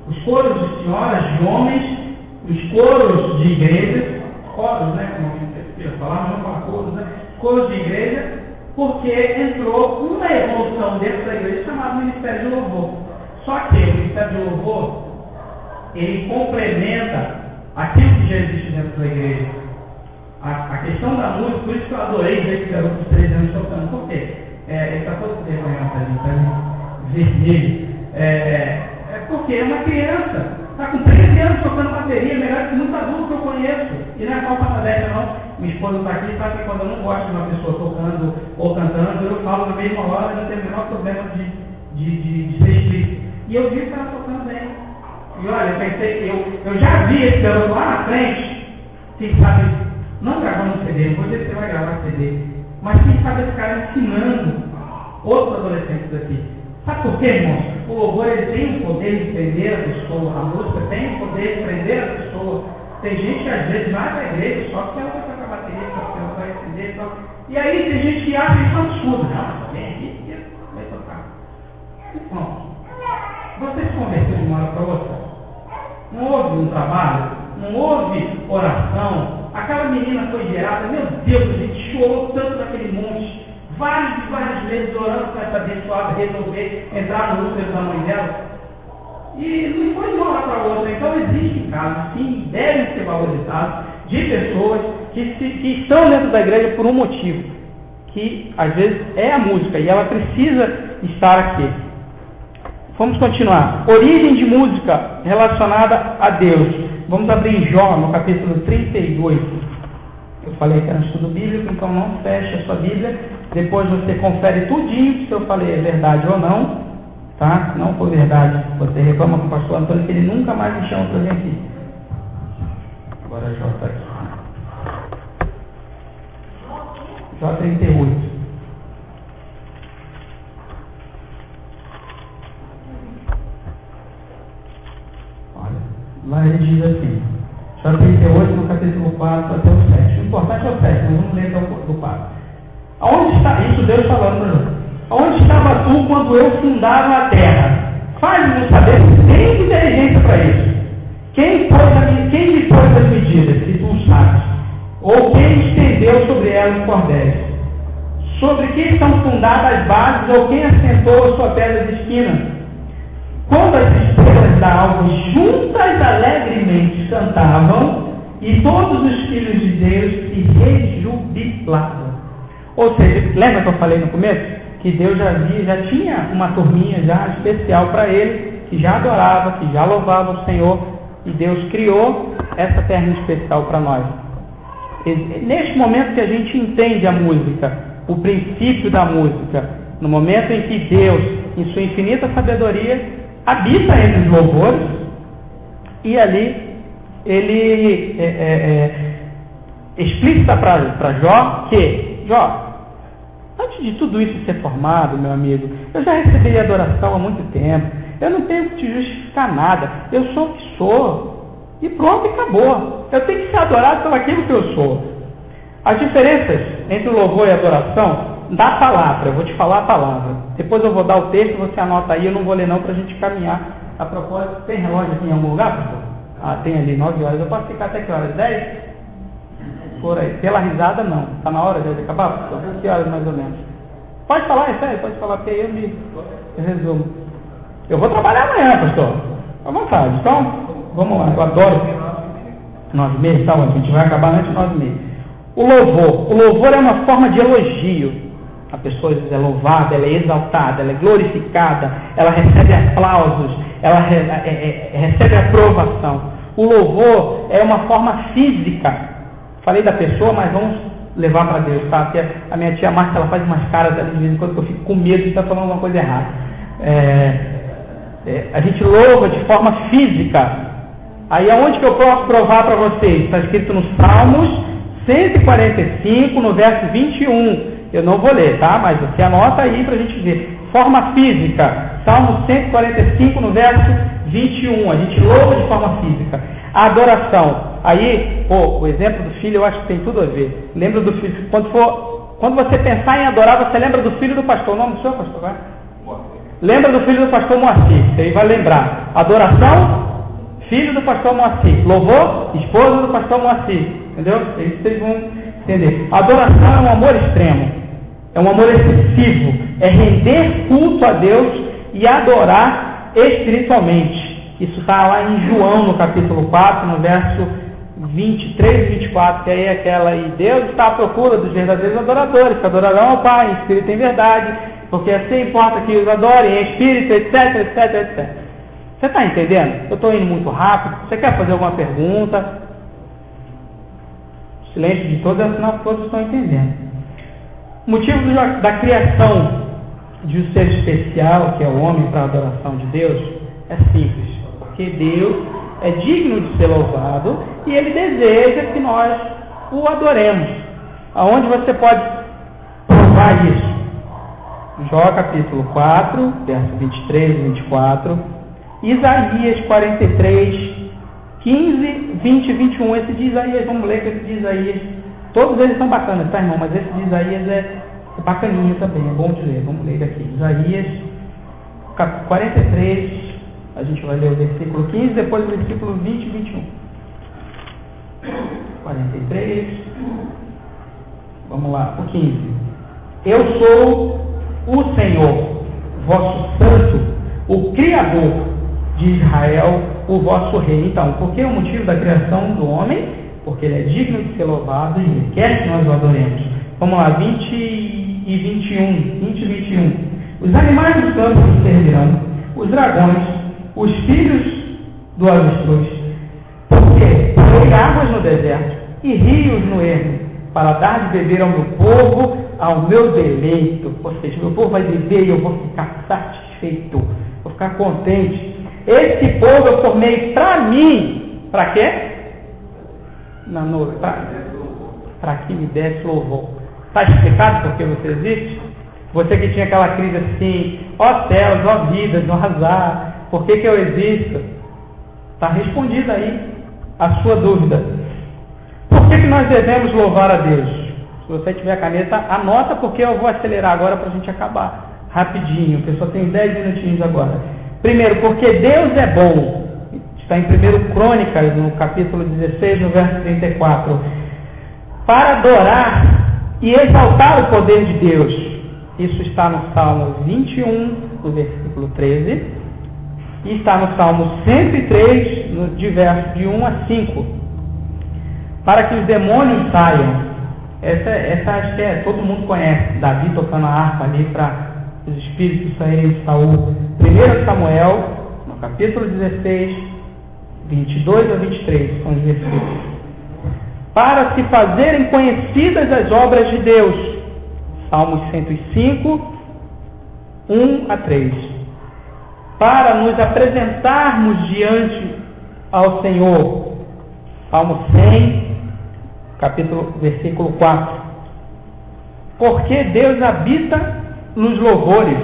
os coros de senhoras, de homens, os coros de igreja, coros, né? Como eu falava, não fala coros, né? Coros de igreja, porque entrou uma evolução dentro da igreja chamada Ministério de Louvor. Só que o Ministério de Louvor, ele complementa aquilo que já existe dentro da igreja. A questão da música, por isso que eu adorei ver esse garoto de 13 anos tocando. Por quê? Ele está todo vergonhado para mim, está vermelho. Porque é uma criança, está com 13 anos tocando bateria, melhor que muito adulto que eu conheço. E não é falta modéstia não. Minha esposa está aqui, sabe que quando eu não gosto de uma pessoa tocando ou cantando, eu falo na mesma hora, não tem o menor problema de ser explícito. E eu vi que ela tocando bem. E olha, eu pensei, eu já vi esse garoto lá na frente, quem sabe, não gravando CD, não vou dizer que você vai gravar CD, mas quem sabe esse cara ensinando outros adolescentes aqui. Sabe por quê, irmão? O louvor ele tem o poder de prender a pessoa, a música tem o poder de prender a pessoa. Tem gente que às vezes vai para a igreja só porque ela vai tocar bateria, só porque ela vai entender. Só... E aí tem gente que acha isso absurdo. Não, vem aqui, vai tocar. Bom, você se converteu de uma hora para outra. Não houve um trabalho, não houve oração. Aquela menina foi gerada, meu Deus, a gente chorou tanto naquele monte. Várias vezes orando para essa abençoada resolver entrar no útero da mãe dela. E não foi de uma hora para outra. Então existem casos, sim, devem ser valorizados, de pessoas que estão dentro da igreja por um motivo, que às vezes é a música, e ela precisa estar aqui. Vamos continuar. Origem de música relacionada a Deus. Vamos abrir em Jó, no capítulo 32. Eu falei que era um estudo bíblico, então não feche a sua Bíblia. Depois você confere tudinho se eu falei é verdade ou não, tá? Se não for verdade, você reclama com o pastor Antônio que ele nunca mais me chama para vir aqui. Agora Jó está aqui. Jó 38. Olha, lá ele diz assim, Jó 38 no capítulo 4 até o 7. O importante é o 7, mas vamos ler até do 4. Aonde está, isso Deus falando, aonde estava tu quando eu fundava a terra? Faz-me saber, tem inteligência para isso. Quem lhe pôs as medidas, que tu sabes? Ou quem estendeu sobre ela os cordéis? Sobre quem estão fundadas as bases, ou quem assentou a sua pedra de esquina? Quando as estrelas da alva juntas alegremente cantavam, e todos os filhos de Deus se rejubilavam. Ou seja, lembra que eu falei no começo? Que Deus já tinha uma turminha já especial para ele, que já adorava, que já louvava o Senhor, e Deus criou essa terra especial para nós. E, neste momento que a gente entende a música, o princípio da música, no momento em que Deus, em sua infinita sabedoria, habita entre os louvores, e ali ele explica para Jó que, Jó, antes de tudo isso ser formado, meu amigo, eu já recebi adoração há muito tempo. Eu não tenho que te justificar nada. Eu sou o que sou. E pronto, e acabou. Eu tenho que ser adorado pelo aquilo que eu sou. As diferenças entre o louvor e a adoração da palavra. Eu vou te falar a palavra. Depois eu vou dar o texto, você anota aí. Eu não vou ler não para a gente caminhar. A propósito, tem relógio aqui em algum lugar, pastor? Ah, tem ali, 9 horas. Eu posso ficar até que horas? 10? Por aí. Pela risada, não. Está na hora de acabar, pastor? Que horas mais ou menos? Pode falar, é sério, pode falar, porque aí eu resumo. Eu vou trabalhar amanhã, pastor. À vontade. Então, vamos lá. Eu adoro 9h30, tá? A gente vai acabar antes de 9h30. O louvor é uma forma de elogio. A pessoa é louvada, ela é exaltada, ela é glorificada, ela recebe aplausos, ela recebe aprovação. O louvor é uma forma física. Falei da pessoa, mas vamos levar para Deus, tá? Porque a minha tia Márcia, ela faz umas caras ali de vez em quando que eu fico com medo de estar falando alguma coisa errada. A gente louva de forma física. Aí aonde que eu posso provar para vocês? Está escrito no Salmos 145, no verso 21. Eu não vou ler, tá? Mas você anota aí para a gente ver. Forma física. Salmos 145, no verso 21. A gente louva de forma física. A adoração. Aí, o exemplo do filho eu acho que tem tudo a ver. Lembra do filho. Quando você pensar em adorar, você lembra do filho do pastor. O nome do seu pastor, vai? Lembra do filho do pastor Moacir. Você vai lembrar. Adoração, filho do pastor Moacir. Louvor, esposa do pastor Moacir. Entendeu? Isso vocês vão entender. Adoração é um amor extremo. É um amor excessivo. É render culto a Deus e adorar espiritualmente. Isso está lá em João, no capítulo 4, no verso 23 e 24, que aí é aquela aí, Deus está à procura dos verdadeiros adoradores, que adorarão ao Pai em espírito e em verdade, porque assim importa que os adorem em espírito, etc, etc, etc. Você está entendendo? Eu estou indo muito rápido. Você quer fazer alguma pergunta? silêncio de todos é sinal que todos estão entendendo. O motivo da criação de um ser especial, que é o homem, para a adoração de Deus, é simples. Porque Deus é digno de ser louvado e Ele deseja que nós o adoremos. Aonde você pode provar isso? Jó capítulo 4, verso 23 e 24, Isaías 43, 15, 20 e 21. Esse de Isaías, vamos ler que esse de Isaías, todos eles são bacanas, tá, irmão? Mas esse de Isaías é bacaninho também, é bom de ler. Vamos ler aqui. Isaías 43, a gente vai ler o versículo 15, depois o versículo 20 e 21. 43, vamos lá, o 15. Eu sou o Senhor, vosso santo, o Criador de Israel, o vosso rei. Então, por que o motivo da criação do homem? Porque ele é digno de ser louvado e ele quer que nós o adoremos. Vamos lá, 20 e 21. Os animais do campo me servirão, os dragões, os filhos do avestruz. Porque porei águas no deserto e rios no ermo, para dar de beber ao meu povo, ao meu deleito. Ou seja, meu povo vai beber e eu vou ficar satisfeito, vou ficar contente. Esse povo eu formei para mim. Para quê? Para que me desse louvor. Está explicado por que você existe? Você que tinha aquela crise assim, ó céus, ó vidas, ó azar, por que eu existo? Está respondida aí a sua dúvida. Por que nós devemos louvar a Deus? Se você tiver a caneta, anota, porque eu vou acelerar agora para a gente acabar rapidinho, porque eu só tenho 10 minutinhos agora. Primeiro, porque Deus é bom. Está em 1 Crônicas, no capítulo 16, no verso 34. Para adorar e exaltar o poder de Deus. Isso está no Salmo 21, no versículo 13. E está no Salmo 103, no verso de 1 a 5. Para que os demônios saiam. Essa acho que todo mundo conhece. Davi tocando a harpa ali para os espíritos saírem de Saul. 1 Samuel, no capítulo 16, 22 a 23, são os versículos. Para se fazerem conhecidas as obras de Deus. Salmos 105, 1 a 3. Para nos apresentarmos diante ao Senhor. Salmo 100, versículo 4. Porque Deus habita nos louvores.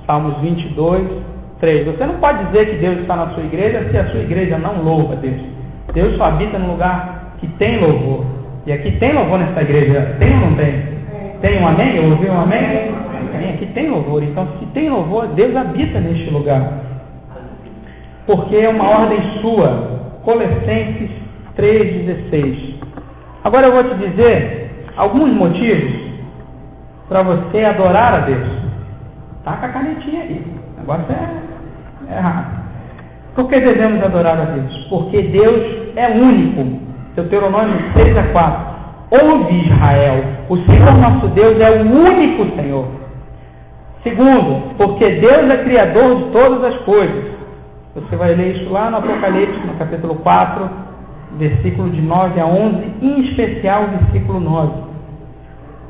Salmos 22, 3. Você não pode dizer que Deus está na sua igreja se a sua igreja não louva Deus. Deus só habita no lugar que tem louvor. E aqui tem louvor nessa igreja. Tem ou não tem? Tem um amém? Eu ouvi um amém? Tem, aqui tem louvor. Então, se tem louvor, Deus habita neste lugar. Porque é uma ordem sua. Colossenses 3,16. Agora eu vou te dizer alguns motivos para você adorar a Deus. Tá com a canetinha aí. O negócio é errado. Por que devemos adorar a Deus? Porque Deus é único. Deuteronômio 3 a 4. Ouve, Israel, o Senhor nosso Deus é o único Senhor. Segundo, porque Deus é criador de todas as coisas. Você vai ler isso lá no Apocalipse, no capítulo 4, versículo de 9 a 11, em especial o versículo 9.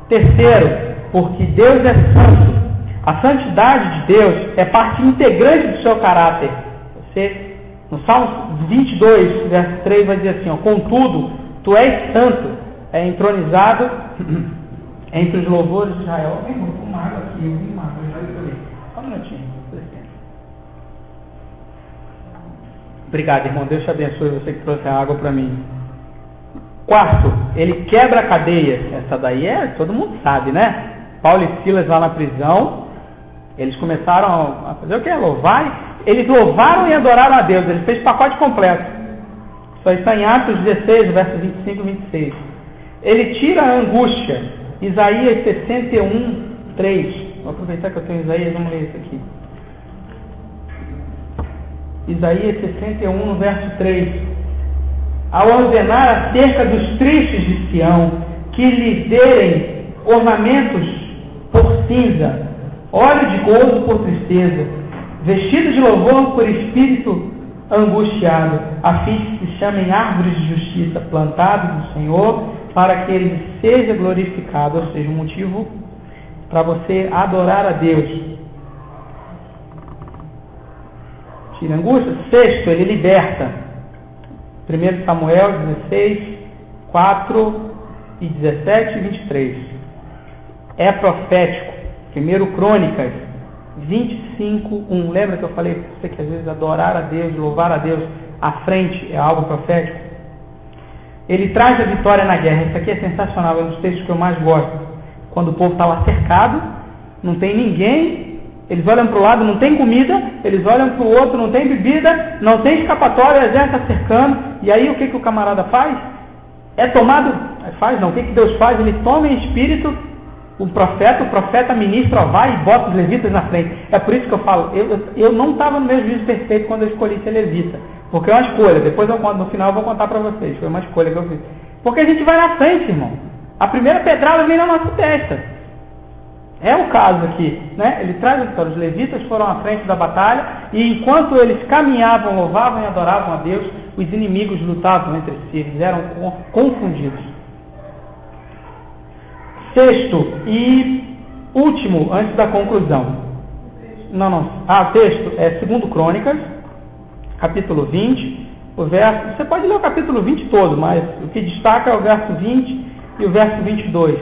Terceiro, porque Deus é santo. A santidade de Deus é parte integrante do seu caráter. Você, no Salmo 22, verso 3, vai dizer assim, ó, contudo, tu és santo, é entronizado entre os louvores de Israel. Eu vou tomar água aqui, eu vim água, eu já escolhi. Só um minutinho. Obrigado, irmão. Deus te abençoe, você que trouxe a água para mim. Quarto, ele quebra a cadeia. Essa daí todo mundo sabe, né? Paulo e Silas lá na prisão, eles começaram a fazer o que? Louvar. Eles louvaram e adoraram a Deus. Eles fez pacote completo. Isso aí está em Atos 16, versos 25 e 26. Ele tira a angústia. Isaías 61, 3. Vou aproveitar que eu tenho Isaías, vamos ler isso aqui. Isaías 61, no verso 3. Ao ordenar acerca dos tristes de Sião, que lhes derem ornamentos por cinza, óleo de gozo por tristeza, vestido de louvor por espírito angustiado, a fim que se chamem árvores de justiça, plantados do Senhor, para que Ele seja glorificado, ou seja, um motivo para você adorar a Deus. Tira angústia. Sexto, Ele liberta. 1 Samuel 16, 4 e 17 e 23. É profético. 1 Crônicas 25, 1. Lembra que eu falei para você que às vezes adorar a Deus, louvar a Deus à frente é algo profético? Ele traz a vitória na guerra. Isso aqui é sensacional, é um dos textos que eu mais gosto. Quando o povo está lá cercado, não tem ninguém, eles olham para o lado, não tem comida, eles olham para o outro, não tem bebida, não tem escapatória, o exército está cercando, e aí o que o camarada faz? É tomado, o que Deus faz? Ele toma em espírito o profeta ministra, vai e bota os levitas na frente. É por isso que eu falo, eu não estava no meu juízo perfeito quando eu escolhi ser levita, porque é uma escolha, depois no final eu vou contar para vocês, foi uma escolha que eu fiz. Porque a gente vai na frente, irmão. A primeira pedrada vem na nossa testa. É o caso aqui, né? Ele traz a vitória. Os levitas foram à frente da batalha, e enquanto eles caminhavam, louvavam e adoravam a Deus, os inimigos lutavam entre si, eles eram confundidos. Sexto e último, antes da conclusão. O texto é 2 Crônicas, capítulo 20, o verso... Você pode ler o capítulo 20 todo, mas o que destaca é o verso 20 e o verso 22.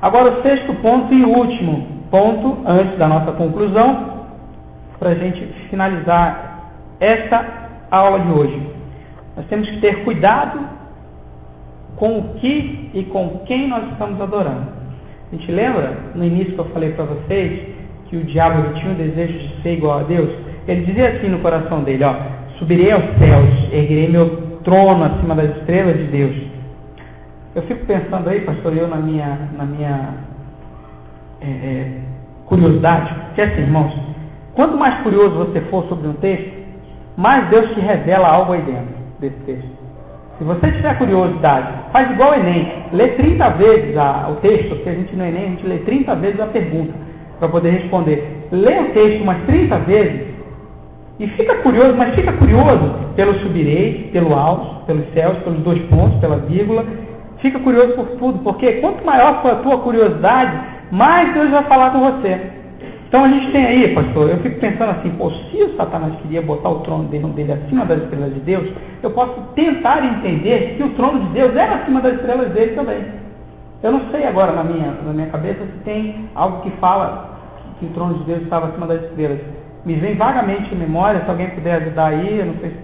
Agora o sexto ponto e último ponto, antes da nossa conclusão, para a gente finalizar esta aula de hoje. Nós temos que ter cuidado com o que e com quem nós estamos adorando. A gente lembra, no início que eu falei para vocês, que o diabo tinha o desejo de ser igual a Deus? Ele dizia assim no coração dele, subirei aos céus, erguerei meu trono acima das estrelas de Deus. Eu fico pensando aí, pastor, eu na minha curiosidade, que assim, irmãos, quanto mais curioso você for sobre um texto, mais Deus te revela algo aí dentro desse texto. Se você tiver curiosidade, faz igual o Enem, lê 30 vezes o texto, porque a gente no Enem, a gente lê 30 vezes a pergunta, para poder responder. Lê o texto umas 30 vezes, e fica curioso, mas fica curioso pelo subirei, pelo alto, pelos céus, pelos 2 pontos, pela vírgula. Fica curioso por tudo, porque quanto maior for a tua curiosidade, mais Deus vai falar com você. Então a gente tem aí, pastor, eu fico pensando assim, se o Satanás queria botar o trono dele acima das estrelas de Deus, eu posso tentar entender que o trono de Deus era acima das estrelas dele também. Eu não sei agora na minha cabeça se tem algo que fala que o trono de Deus estava acima das estrelas. Me vem vagamente em memória, se alguém puder ajudar aí, eu não sei se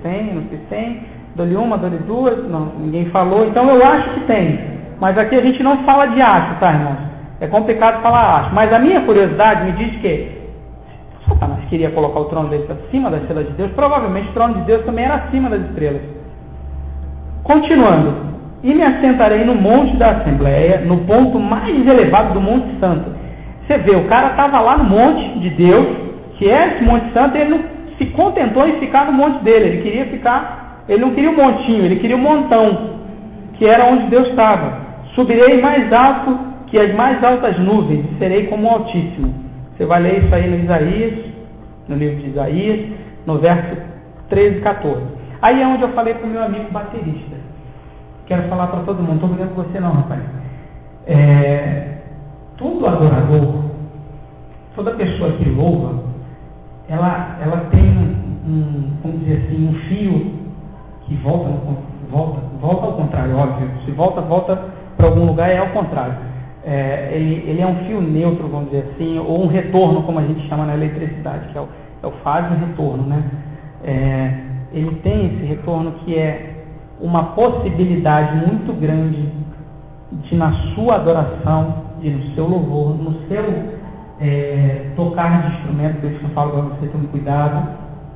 tem, dou-lhe uma, dou-lhe duas, não, ninguém falou, então eu acho que tem. Mas aqui a gente não fala de acho, tá, irmãos? É complicado falar acho. Mas a minha curiosidade me diz que Satanás queria colocar o trono dele acima das estrelas de Deus, provavelmente o trono de Deus também era acima das estrelas. Continuando. E me assentarei no monte da Assembleia, no ponto mais elevado do Monte Santo. Você vê, o cara estava lá no monte de Deus, que é esse Monte Santo, e ele não se contentou em ficar no monte dele. Ele não queria o montinho, ele queria o montão, que era onde Deus estava. Subirei mais alto que as mais altas nuvens, e serei como o Altíssimo. Você vai ler isso aí no livro de Isaías, no verso 13 e 14. Aí é onde eu falei para o meu amigo baterista. Quero falar para todo mundo, não estou brigando com você não, rapaz. Todo adorador, toda pessoa que louva, ela tem vamos dizer assim, um fio que volta ao contrário, óbvio. Se volta para algum lugar, é ao contrário. Ele é um fio neutro, vamos dizer assim, ou um retorno, como a gente chama na eletricidade, que é o fase e o retorno, né? Ele tem esse retorno que é uma possibilidade muito grande de, na sua adoração e no seu louvor, no seu tocar de instrumento, por isso que eu falo para você, tome cuidado,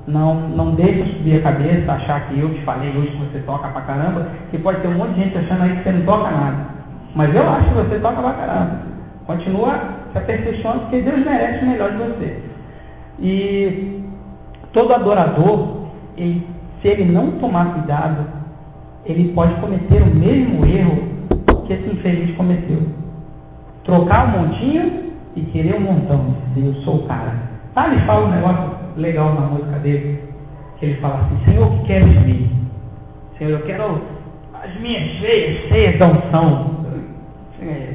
não deixe subir a cabeça, achar que eu te falei hoje que você toca pra caramba, que pode ter um monte de gente achando aí que você não toca nada, mas eu acho que você toca pra caramba. Continua se aperfeiçoando, porque Deus merece o melhor de você. E todo adorador, se ele não tomar cuidado, ele pode cometer o mesmo erro que esse infeliz cometeu. Trocar o montinho e querer um montão. Eu sou o cara. Ele fala um negócio legal na música dele, que ele fala assim: Senhor, o que queres de mim? Senhor, eu quero as minhas veias cheias da unção.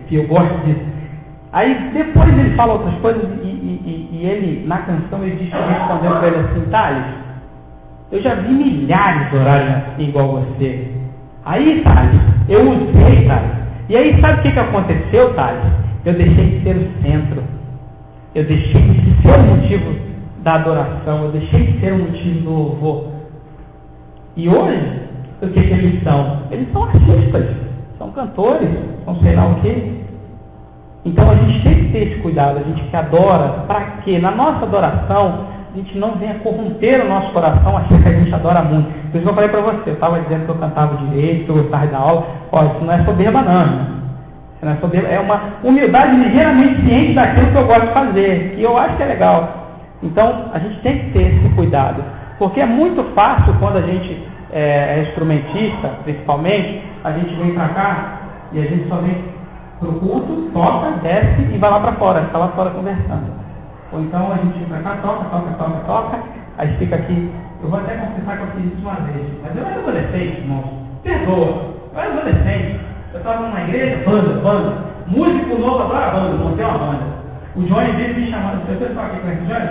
Que eu gosto disso. Aí depois ele fala outras coisas e ele, na canção, ele diz que respondeu para ele assim: Thales, eu já vi milhares orarem assim igual você. Aí, Thales, eu usei, Thales. E aí, sabe o que aconteceu, Thales? Eu deixei de ser o centro. Eu deixei de ser o motivo da adoração. Eu deixei de ser o motivo do louvor. E hoje, o que eles são? Eles são artistas, são cantores, são sei lá o quê. Então a gente tem que ter esse cuidado, a gente que adora, para que na nossa adoração a gente não venha corromper o nosso coração achando que a gente adora muito. Por isso que eu falei para você, eu estava dizendo que eu cantava direito, que eu gostava da aula. Ó, isso não é soberba não, irmão. Isso não é soberba, é uma humildade ligeiramente ciente daquilo que eu gosto de fazer, e eu acho que é legal. Então a gente tem que ter esse cuidado, porque é muito fácil quando a gente é instrumentista, principalmente, a gente vem para cá e a gente só vem pro culto, toca, desce e vai lá para fora, fica lá fora conversando. Ou então a gente vem para cá, toca, aí fica aqui. Eu vou até confessar que eu fiz isso uma vez, mas eu era adolescente, irmão, perdoa, eu era adolescente, eu estava numa igreja, banda, músico novo adora banda, montei uma banda. O Johnny vive me chamando, você está aqui com o Johnny?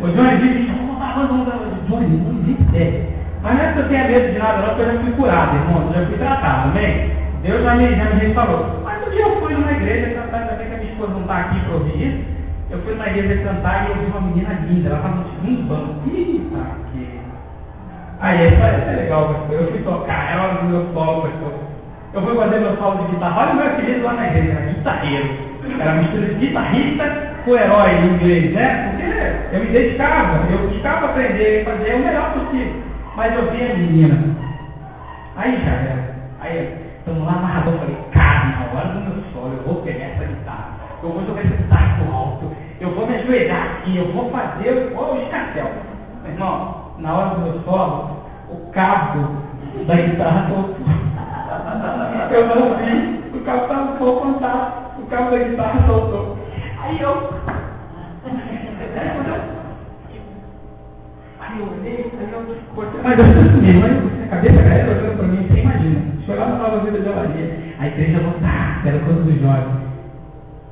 O Johnny vive me chamando, vamos dar banda, Johnny, não existe ideia. Mas não é que eu tenha medo de nada não, porque eu já fui curado, irmão, eu já fui tratado, amém? Deus já me restaurou. Mas um dia eu fui numa igreja, ainda bem que a minha esposa não está aqui para ouvir isso, eu fui numa igreja cantar e eu vi uma menina linda, ela estava no segundo banco. Eita, que... Aí, isso é legal, pastor. Eu fui tocar, ela no meu solo, pastor. Eu fui fazer meu solo de guitarra. Olha o meu apelido lá na igreja, era guitarreiro. Era mistura de guitarrista com herói em inglês, né? Porque eu me dedicava, eu buscava aprender, fazer o melhor possível. Mas eu vi a menina. Aí já era. Aí, estamos lá amarradão, falei, cara, na hora do meu solo, eu vou pegar essa guitarra, eu vou jogar essa guitarra pro alto, eu vou me ajoelhar aqui, eu vou fazer o escartel. Meu irmão, na hora do meu solo, o cabo da guitarra soltou. Eu não vi, o cabo estava um pouco contado, o cabo da guitarra soltou. Aí eu olhei, mas eu assumi, mas a cabeça da galera olhando para mim, você imagina, foi lá na Nova Vida de Olaria, a igreja lotada, era coisa dos jovens.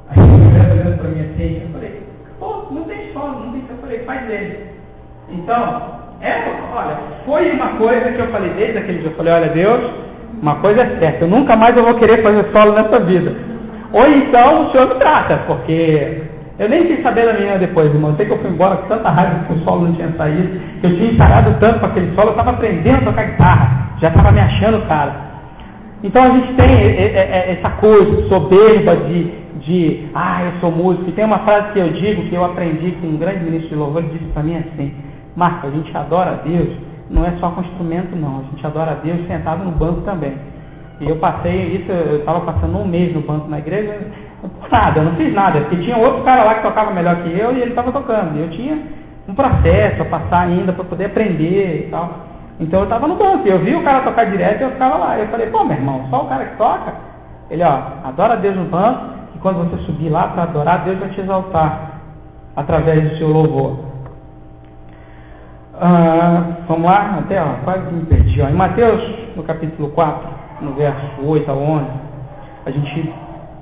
Aí a galera olhando para mim assim, eu falei, pô, não tem escola, não tem, eu falei, faz ele. Então, olha, foi uma coisa que eu falei desde aquele dia, eu falei, olha Deus, uma coisa é certa, eu nunca mais eu vou querer fazer solo nessa vida. Ou então o Senhor me trata, porque eu nem quis saber da menina depois, irmão. Eu sei que eu fui embora com tanta raiva que o solo não tinha saído. Eu tinha ensaiado tanto para aquele solo, eu estava aprendendo a tocar guitarra. Já estava me achando, cara. Então a gente tem essa coisa soberba de eu sou músico. E tem uma frase que eu digo, que eu aprendi com um grande ministro de louvor, que disse para mim assim: Marco, a gente adora a Deus, não é só com instrumento não. A gente adora a Deus sentado no banco também. E eu passei isso, eu estava passando um mês no banco na igreja, eu não fiz nada, porque tinha outro cara lá que tocava melhor que eu e ele estava tocando. E eu tinha um processo a passar ainda para poder aprender e tal. Então eu estava no banco, eu vi o cara tocar direto e eu ficava lá. Eu falei, pô, meu irmão, só o cara que toca, ele adora a Deus no banco, e quando você subir lá para adorar, Deus vai te exaltar através do seu louvor. Vamos lá, até quase me perdi. Em Mateus, no capítulo 4, no verso 8 a 11, a gente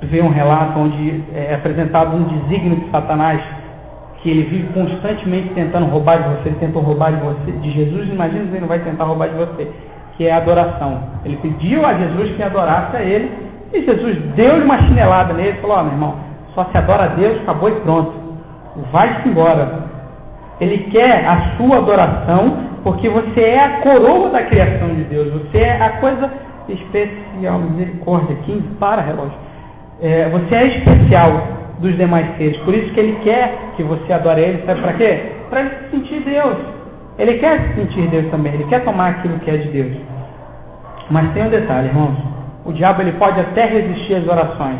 vê um relato onde é apresentado um desígnio de Satanás, que ele vive constantemente tentando roubar de você. Ele tentou roubar de você, de Jesus, imagina se ele não vai tentar roubar de você, que é a adoração. Ele pediu a Jesus que adorasse a ele, e Jesus deu-lhe uma chinelada nele e falou, meu irmão, só se adora a Deus, acabou e pronto, vai-se embora. Ele quer a sua adoração, porque você é a coroa da criação de Deus, você é a coisa especial. Misericórdia, 15, para relógio. Você é especial dos demais seres, por isso que ele quer que você adore ele. Sabe para quê? Para ele se sentir Deus. Ele quer se sentir Deus também, ele quer tomar aquilo que é de Deus. Mas tem um detalhe, irmãos, o diabo ele pode até resistir às orações,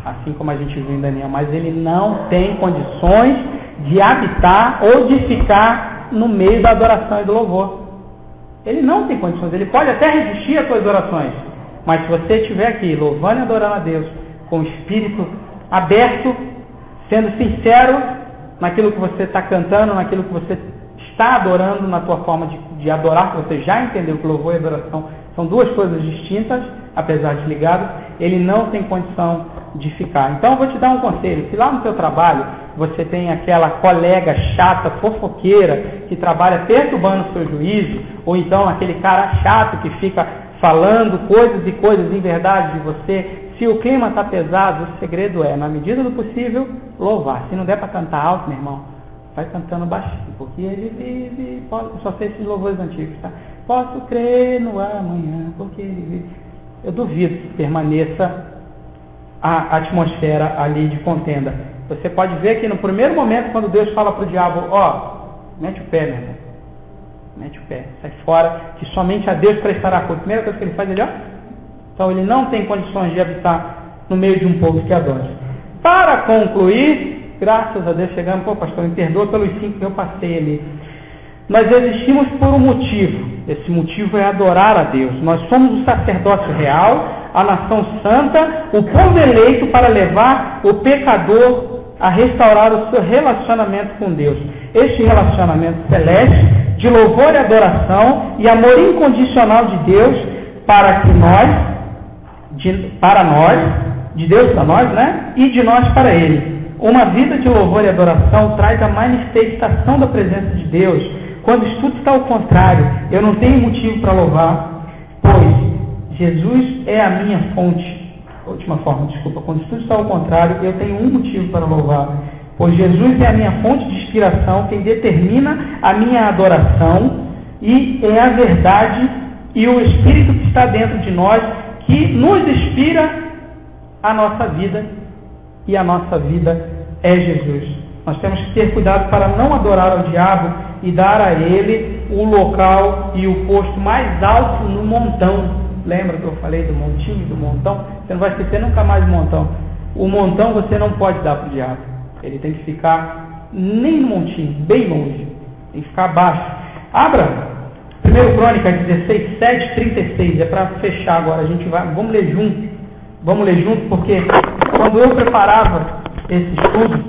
assim como a gente viu em Daniel, mas ele não tem condições de habitar ou de ficar no meio da adoração e do louvor. Ele não tem condições, ele pode até resistir às suas orações, mas se você estiver aqui louvando e adorando a Deus com o espírito aberto, sendo sincero naquilo que você está cantando, naquilo que você está adorando, na tua forma de adorar, que você já entendeu que louvor e adoração São duas coisas distintas, apesar de ligadas, ele não tem condição de ficar. Então eu vou te dar um conselho, se lá no teu trabalho você tem aquela colega chata, fofoqueira, que trabalha perturbando o seu juízo, ou então aquele cara chato que fica falando coisas e coisas em verdade de você, se o clima está pesado, o segredo é, na medida do possível, louvar. Se não der para cantar alto, meu irmão, vai cantando baixinho, porque ele vive, só sei esses louvores antigos, tá? Posso crer no amanhã, porque ele vive. Eu duvido que permaneça a atmosfera ali de contenda. Você pode ver que no primeiro momento, quando Deus fala para o diabo, mete o pé, meu irmão, mete o pé, sai fora, que somente a Deus prestará culto. A primeira coisa que ele faz, então ele não tem condições de habitar no meio de um povo que adora. Para concluir, graças a Deus chegamos, pastor, me perdoa pelos 5 que eu passei ali. Nós existimos por um motivo, esse motivo é adorar a Deus. Nós somos o sacerdócio real, a nação santa, o povo eleito para levar o pecador a restaurar o seu relacionamento com Deus. Este relacionamento celeste, de louvor e adoração e amor incondicional de Deus para nós, de Deus para nós, né? E de nós para Ele. Uma vida de louvor e adoração traz a manifestação da presença de Deus. Quando isso tudo está ao contrário, eu não tenho motivo para louvar, pois Jesus é a minha fonte. Quando isso tudo está ao contrário, eu tenho um motivo para louvar, pois Jesus é a minha fonte de inspiração, quem determina a minha adoração, e é a verdade e o Espírito que está dentro de nós que nos inspira a nossa vida, e a nossa vida é Jesus. Nós temos que ter cuidado para não adorar ao diabo e dar a ele o local e o posto mais alto no montão. Lembra que eu falei do montinho, do montão? Você não vai esquecer nunca mais do montão. O montão você não pode dar para o diabo. Ele tem que ficar nem no montinho, bem longe. Tem que ficar abaixo. Abra 1 Crônicas 16, 7, 36. É para fechar agora. Vamos ler junto. Vamos ler junto, porque quando eu preparava esse estudo,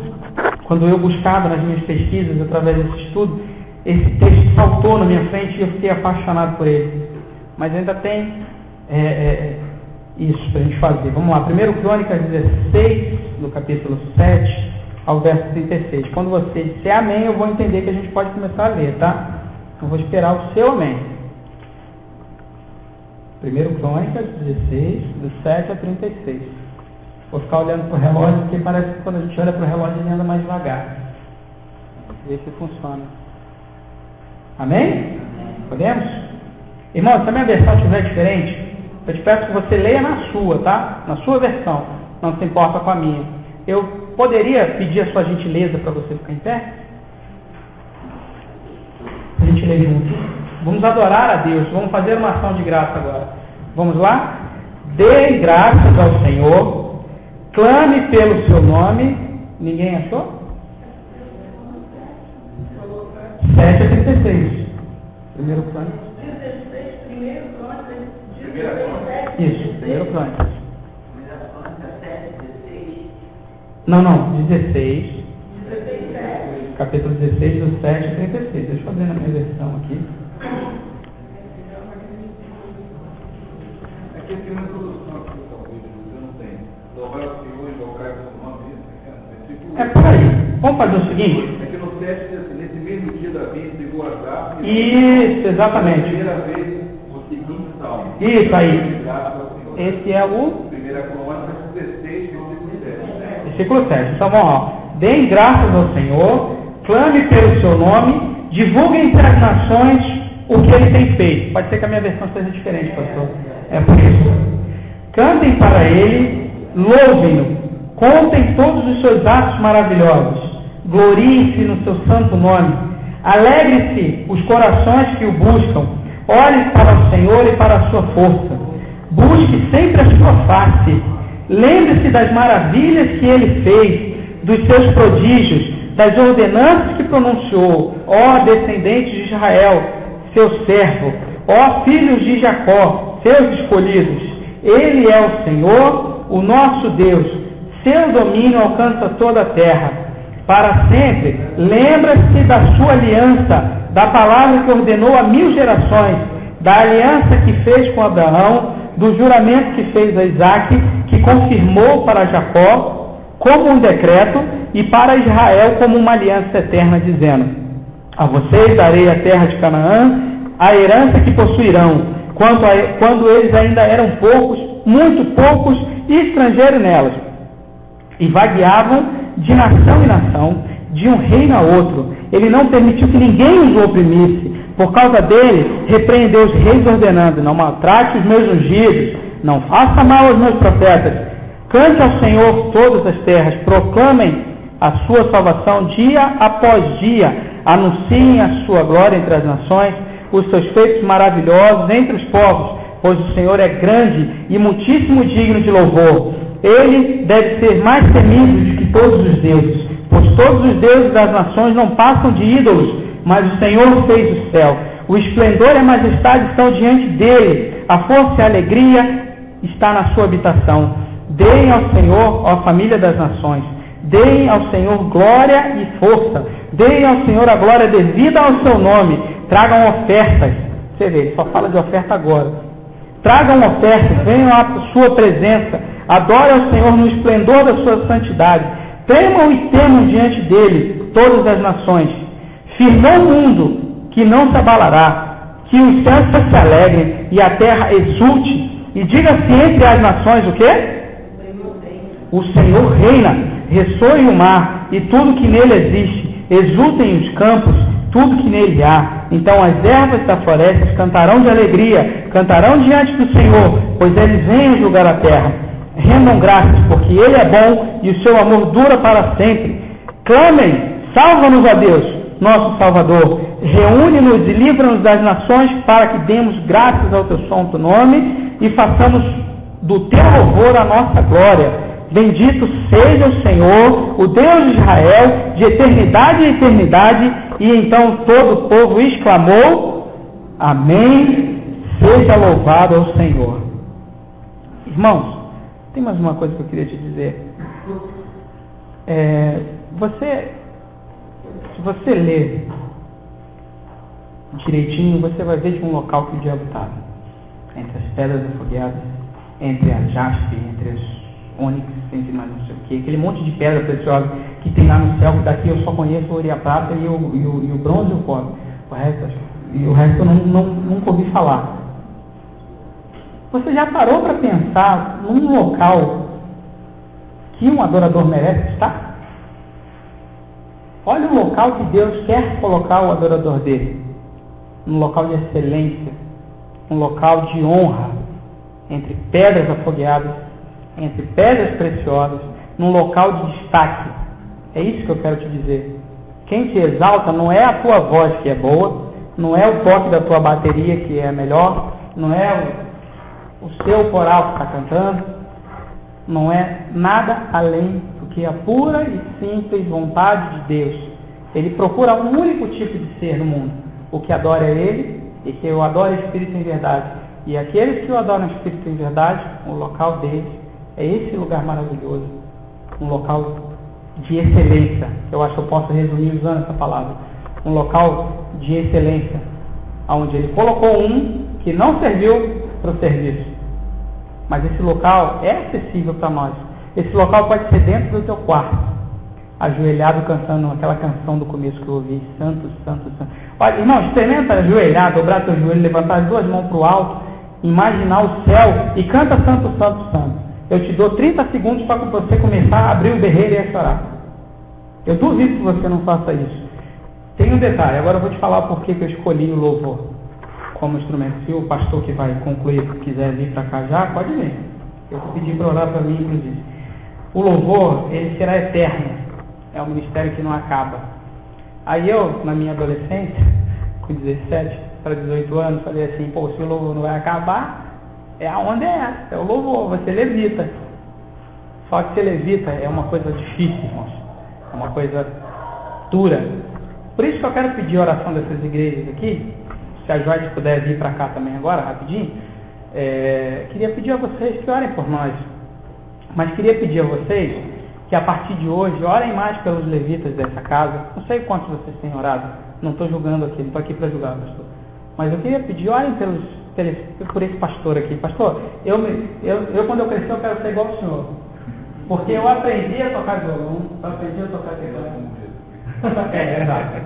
quando eu buscava nas minhas pesquisas, através desse estudo, esse texto saltou na minha frente e eu fiquei apaixonado por ele. Mas ainda tem isso para a gente fazer. Vamos lá, 1 Crônicas 16, no capítulo 7, ao verso 36. Quando você disser amém, eu vou entender que a gente pode começar a ler, tá? Eu vou esperar o seu amém. 1 Crônicas 16, do 7 a 36. Vou ficar olhando para o relógio, porque parece que quando a gente olha para o relógio ele anda mais devagar. Ver se funciona. Amém? Podemos? Irmão, se a minha versão estiver diferente, eu te peço que você leia na sua, tá? Na sua versão. Não se importa com a minha. Eu poderia pedir a sua gentileza para você ficar em pé? A gente lê junto. Vamos adorar a Deus. Vamos fazer uma ação de graça agora. Vamos lá? Dê graças ao Senhor. Clame pelo seu nome. Ninguém achou? 7 a 36. Primeiro plano. Isso, 1 Crônicas. Não, 16. Capítulo 16, do 7 a 36. Deixa eu ver na minha versão aqui. Aqui tem uma introdução aqui, talvez, eu não tenho. Louvar o Senhor e louvar o seu nome. É por aí. Vamos fazer o seguinte? É que no 7, nesse mesmo dia Davi pegou as armas. Isso, exatamente. Primeira vez, o segundo salmo. Isso aí. Esse é o 1 Crônicas 16, versículo 7. Versículo 7. Então vamos lá. Deem graças ao Senhor, clame pelo seu nome, divulguem entre as nações o que ele tem feito. Pode ser que a minha versão seja diferente, pastor. É por isso. Cantem para ele, louvem-no, contem todos os seus atos maravilhosos, gloriem-se no seu santo nome, alegre-se os corações que o buscam, olhe para o Senhor e para a sua força. Busque sempre a sua face. Lembre-se das maravilhas que ele fez, dos seus prodígios, das ordenanças que pronunciou, ó descendentes de Israel, seu servo, ó filhos de Jacó, seus escolhidos. Ele é o Senhor, o nosso Deus. Seu domínio alcança toda a terra. Para sempre, lembra-se da sua aliança, da palavra que ordenou a 1000 gerações. da aliança que fez com Abraão, do juramento que fez a Isaque, que confirmou para Jacó como um decreto e para Israel como uma aliança eterna, dizendo: a vocês darei a terra de Canaã, a herança que possuirão, quando eles ainda eram poucos, muito poucos, e estrangeiros nelas, e vagueavam de nação em nação, de um reino a outro. Ele não permitiu que ninguém os oprimisse. Por causa dele, repreendeu os reis, ordenando: não maltrate os meus ungidos, não faça mal aos meus profetas. Cante ao Senhor todas as terras, proclamem a sua salvação dia após dia, anunciem a sua glória entre as nações, os seus feitos maravilhosos entre os povos, pois o Senhor é grande e muitíssimo digno de louvor. Ele deve ser mais temido do que todos os deuses, pois todos os deuses das nações não passam de ídolos, mas o Senhor fez o céu. O esplendor e a majestade estão diante dele, a força e a alegria está na sua habitação. Deem ao Senhor, ó família das nações, deem ao Senhor glória e força, deem ao Senhor a glória devida ao seu nome, tragam ofertas. Você vê, ele só fala de oferta agora. Tragam ofertas, venham à sua presença, adorem ao Senhor no esplendor da sua santidade, tremam e temam diante dele todas as nações. Firmou o mundo, que não se abalará, que os céus se alegrem e a terra exulte, e diga-se entre as nações o quê? O Senhor reina, ressoe o mar e tudo que nele existe, exultem os campos, tudo que nele há. Então as ervas da floresta cantarão de alegria, cantarão diante do Senhor, pois eles vêm julgar a terra. Rendam graças, porque ele é bom e o seu amor dura para sempre. Clamem, salva-nos, ó Deus, nosso Salvador. Reúne-nos e livra-nos das nações, para que demos graças ao teu santo nome e façamos do teu louvor a nossa glória. Bendito seja o Senhor, o Deus de Israel, de eternidade em eternidade. E então todo o povo exclamou: amém, seja louvado ao Senhor. Irmãos, tem mais uma coisa que eu queria te dizer. Se você ler direitinho, você vai ver de um local que o diabo estava. Entre as pedras afogueadas, entre a jaspe, entre as ônix, entre mais não sei o que, aquele monte de pedra preciosa que tem lá no céu, que daqui eu só conheço o ouro e a prata e o bronze e o cobre. O resto eu nunca ouvi falar. Você já parou para pensar num local que um adorador merece estar? Olha o local que Deus quer colocar o adorador dele. Um local de excelência, um local de honra, entre pedras afogueadas, entre pedras preciosas, num local de destaque. É isso que eu quero te dizer. Quem te exalta não é a tua voz que é boa, não é o toque da tua bateria que é melhor, não é o seu coral que está cantando, não é nada além do que a pura e simples vontade de Deus. Ele procura um único tipo de ser no mundo, o que adora é Ele e que o adora em espírito em verdade. E aqueles que o adoram em espírito em verdade, o local deles é esse lugar maravilhoso, um local de excelência. Eu acho que eu posso resumir usando essa palavra. Um local de excelência, onde Ele colocou um que não serviu para o serviço. Mas esse local é acessível para nós. Esse local pode ser dentro do teu quarto, ajoelhado cantando aquela canção do começo que eu ouvi, Santo, Santo, Santo. Olha, irmão, experimenta ajoelhar, dobrar teu joelho, levantar as duas mãos para o alto, imaginar o céu e canta Santo, Santo, Santo. Eu te dou 30 segundos para você começar a abrir o berreiro e a chorar. Eu duvido que você não faça isso. Tem um detalhe, agora eu vou te falar por que eu escolhi o louvor como instrumento. Se o pastor que vai concluir quiser vir para cá já, pode vir. Eu vou pedir para orar para mim, inclusive. O louvor, ele será eterno. É um ministério que não acaba. Aí eu, na minha adolescência, com 17 para 18 anos, falei assim: pô, se o louvor não vai acabar, é aonde é o louvor, você levita. Só que ser levita é uma coisa difícil, irmãos. É uma coisa dura. Por isso que eu quero pedir a oração dessas igrejas aqui. Se a Joyce puder vir para cá também agora, rapidinho. Queria pedir a vocês que orem por nós. Mas queria pedir a vocês que a partir de hoje, orem mais pelos levitas dessa casa. Não sei quantos vocês têm orado. Não estou julgando aqui, não estou aqui para julgar, pastor. Mas eu queria pedir, olhem por esse pastor aqui. Pastor, quando eu crescer eu quero ser igual ao senhor. Porque eu aprendi a tocar violão, aprendi a tocar teclado. É verdade.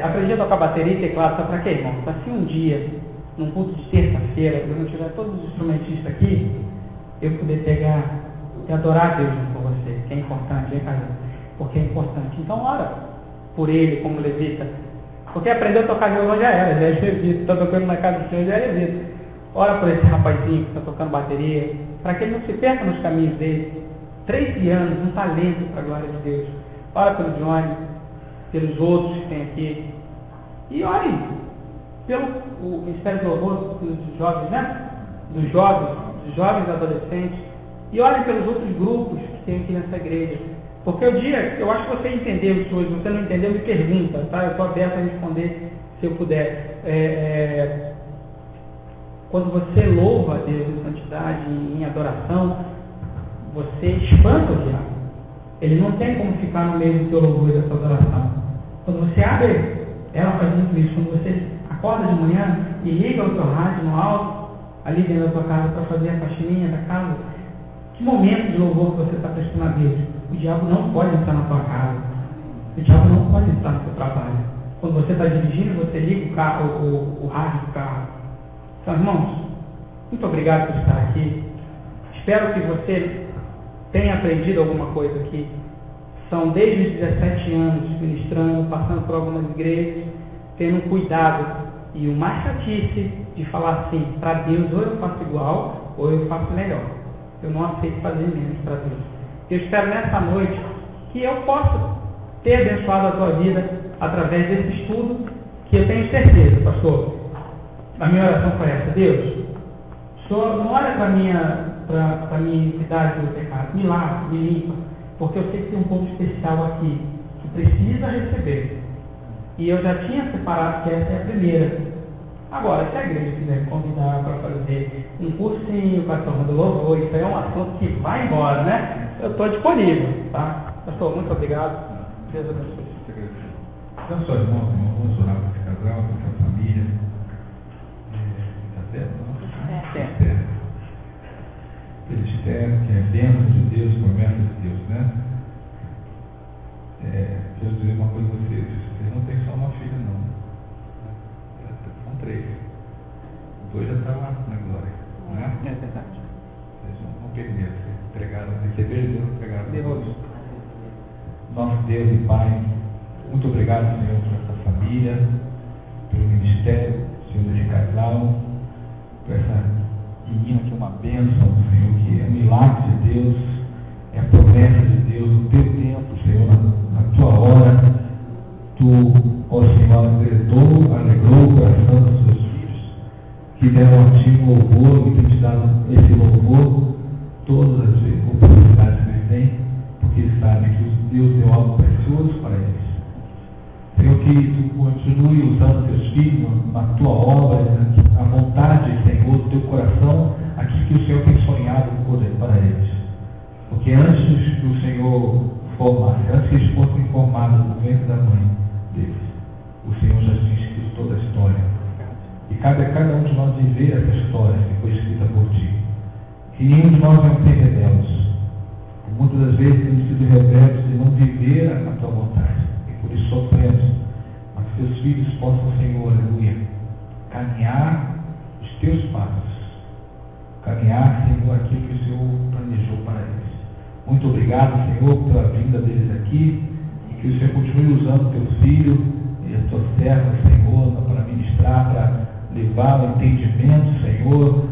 Aprendi a tocar bateria e teclado, sabe para quê, irmão? Para se um dia, num culto de terça-feira, eu não tiver todos os instrumentistas aqui, eu poder pegar e adorar a Deus por você, que é importante, hein, cara? Porque é importante. Então, ora por ele como levita. Porque aprender a tocar violão já era, já é levita. Está tocando na casa do Senhor, já é levita. Ora por esse rapazinho que está tocando bateria, para que ele não se perca nos caminhos dele. 13 anos, um talento para a glória de Deus. Ora pelo Johnny, pelos outros que tem aqui. E ore pelo Ministério do Louvor dos jovens, né? Dos jovens adolescentes. E olhem pelos outros grupos que tem aqui nessa igreja. Porque eu acho que você entendeu isso hoje. Se você não entendeu, me pergunta, tá? Eu estou aberto a responder se eu puder. Quando você louva a Deus em santidade, em adoração, você espanta o diabo. Ele não tem como ficar no meio do teu louvor e da tua adoração. Quando você abre, ela faz muito isso. Quando você acorda de manhã e liga o teu rádio no alto, ali dentro da tua casa, para fazer a faxininha da casa, que momento de louvor que você está prestando a Deus? O diabo não pode entrar na tua casa. O diabo não pode entrar no teu trabalho. Quando você está dirigindo, você liga o carro, o rádio do carro. Então, irmãos, muito obrigado por estar aqui. Espero que você tenha aprendido alguma coisa aqui. São desde os 17 anos ministrando, passando por algumas igrejas, tendo cuidado e uma chatice de falar assim, para Deus ou eu faço igual ou eu faço melhor. Eu não aceito fazer menos para Deus. Eu espero nessa noite que eu possa ter abençoado a tua vida através desse estudo, que eu tenho certeza, pastor. A minha oração foi essa: Deus, o Senhor não olha para a minha iniquidade do pecado, me lava, me limpa, porque eu sei que tem um povo especial aqui que precisa receber. E eu já tinha separado que essa é a primeira. Agora, se a igreja quiser me convidar para fazer um cursinho com a turma do louvor, isso aí é um assunto que vai embora, né? Eu estou disponível, tá? Pastor, muito obrigado. Deus abençoe. Então, só irmãos, vamos orar por esse casal, por essa família. Está certo? Não? Certo. Eles esperam que é bênção de Deus, promessa de Deus, né? Deixa eu dizer uma coisa para vocês. Vocês não têm só uma filha, não. São 3. 2 já estão lá na glória, não é? É verdade. Vocês não vão perder. Vocês entregaram, receberam Deus, entregaram Deus. Nosso Deus e Pai, muito obrigado, Senhor, por essa família, pelo ministério, Senhor, de casal, por essa menina que é uma bênção, Senhor, que é milagre de Deus, é a promessa de Deus, no teu tempo, Senhor, na tua hora, tu, ó Senhor, alegrou o coração dos teus filhos, que deram a ti um louvor e que te dado esse louvor, todas as oportunidades que eles têm, porque eles sabem que Deus deu algo precioso para eles. Senhor, que tu continue usando teus filhos na tua obra, a vontade, Senhor, do teu coração, aquilo que o Senhor tem sonhado para eles. Porque antes do Senhor formar, antes que eles fossem formados no ventre da mãe deles, o Senhor já tinha escrito toda a história. E cabe a cada um de nós viver essa história que foi escrita por ti. Que nenhum de nós vai ser rebeldes. Muitas das vezes temos sido rebeldes de não viver a tua vontade. E por isso sofremos. Mas que teus filhos possam, Senhor, aleluia, caminhar os teus passos. Caminhar, Senhor, aquilo que o Senhor planejou para eles. Muito obrigado, Senhor, pela vinda deles aqui. E que o Senhor continue usando teu filho e a tua serva, Senhor, para ministrar, para levar o entendimento, Senhor,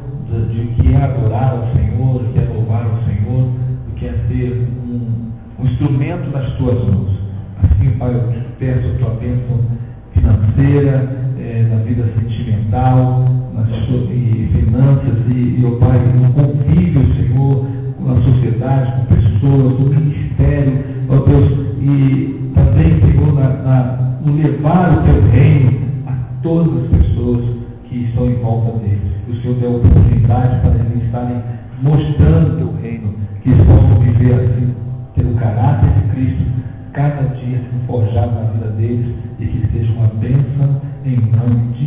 de que é adorar ao Senhor, de que é louvar ao Senhor, do que é ser um instrumento nas tuas mãos. Assim, Pai, eu te peço a tua bênção financeira, na vida sentimental, nas suas finanças e, ó Pai, no convívio, Senhor, com a sociedade, com pessoas, no ministério, ó Deus, e também, Senhor, no levar o teu reino a todas as pessoas que estão em volta deles. Que o Senhor dê oportunidade para eles estarem mostrando o teu reino, que eles possam viver assim, ter o caráter de Cristo, cada dia sendo forjado na vida deles, e que seja uma bênção em nome de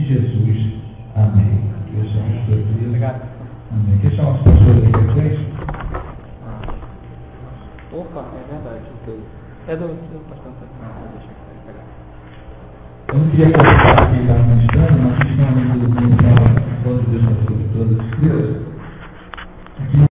Opa, é verdade. É do pastor Antônio. Eu não queria colocar aqui da ministrando, mas tinha um amigo do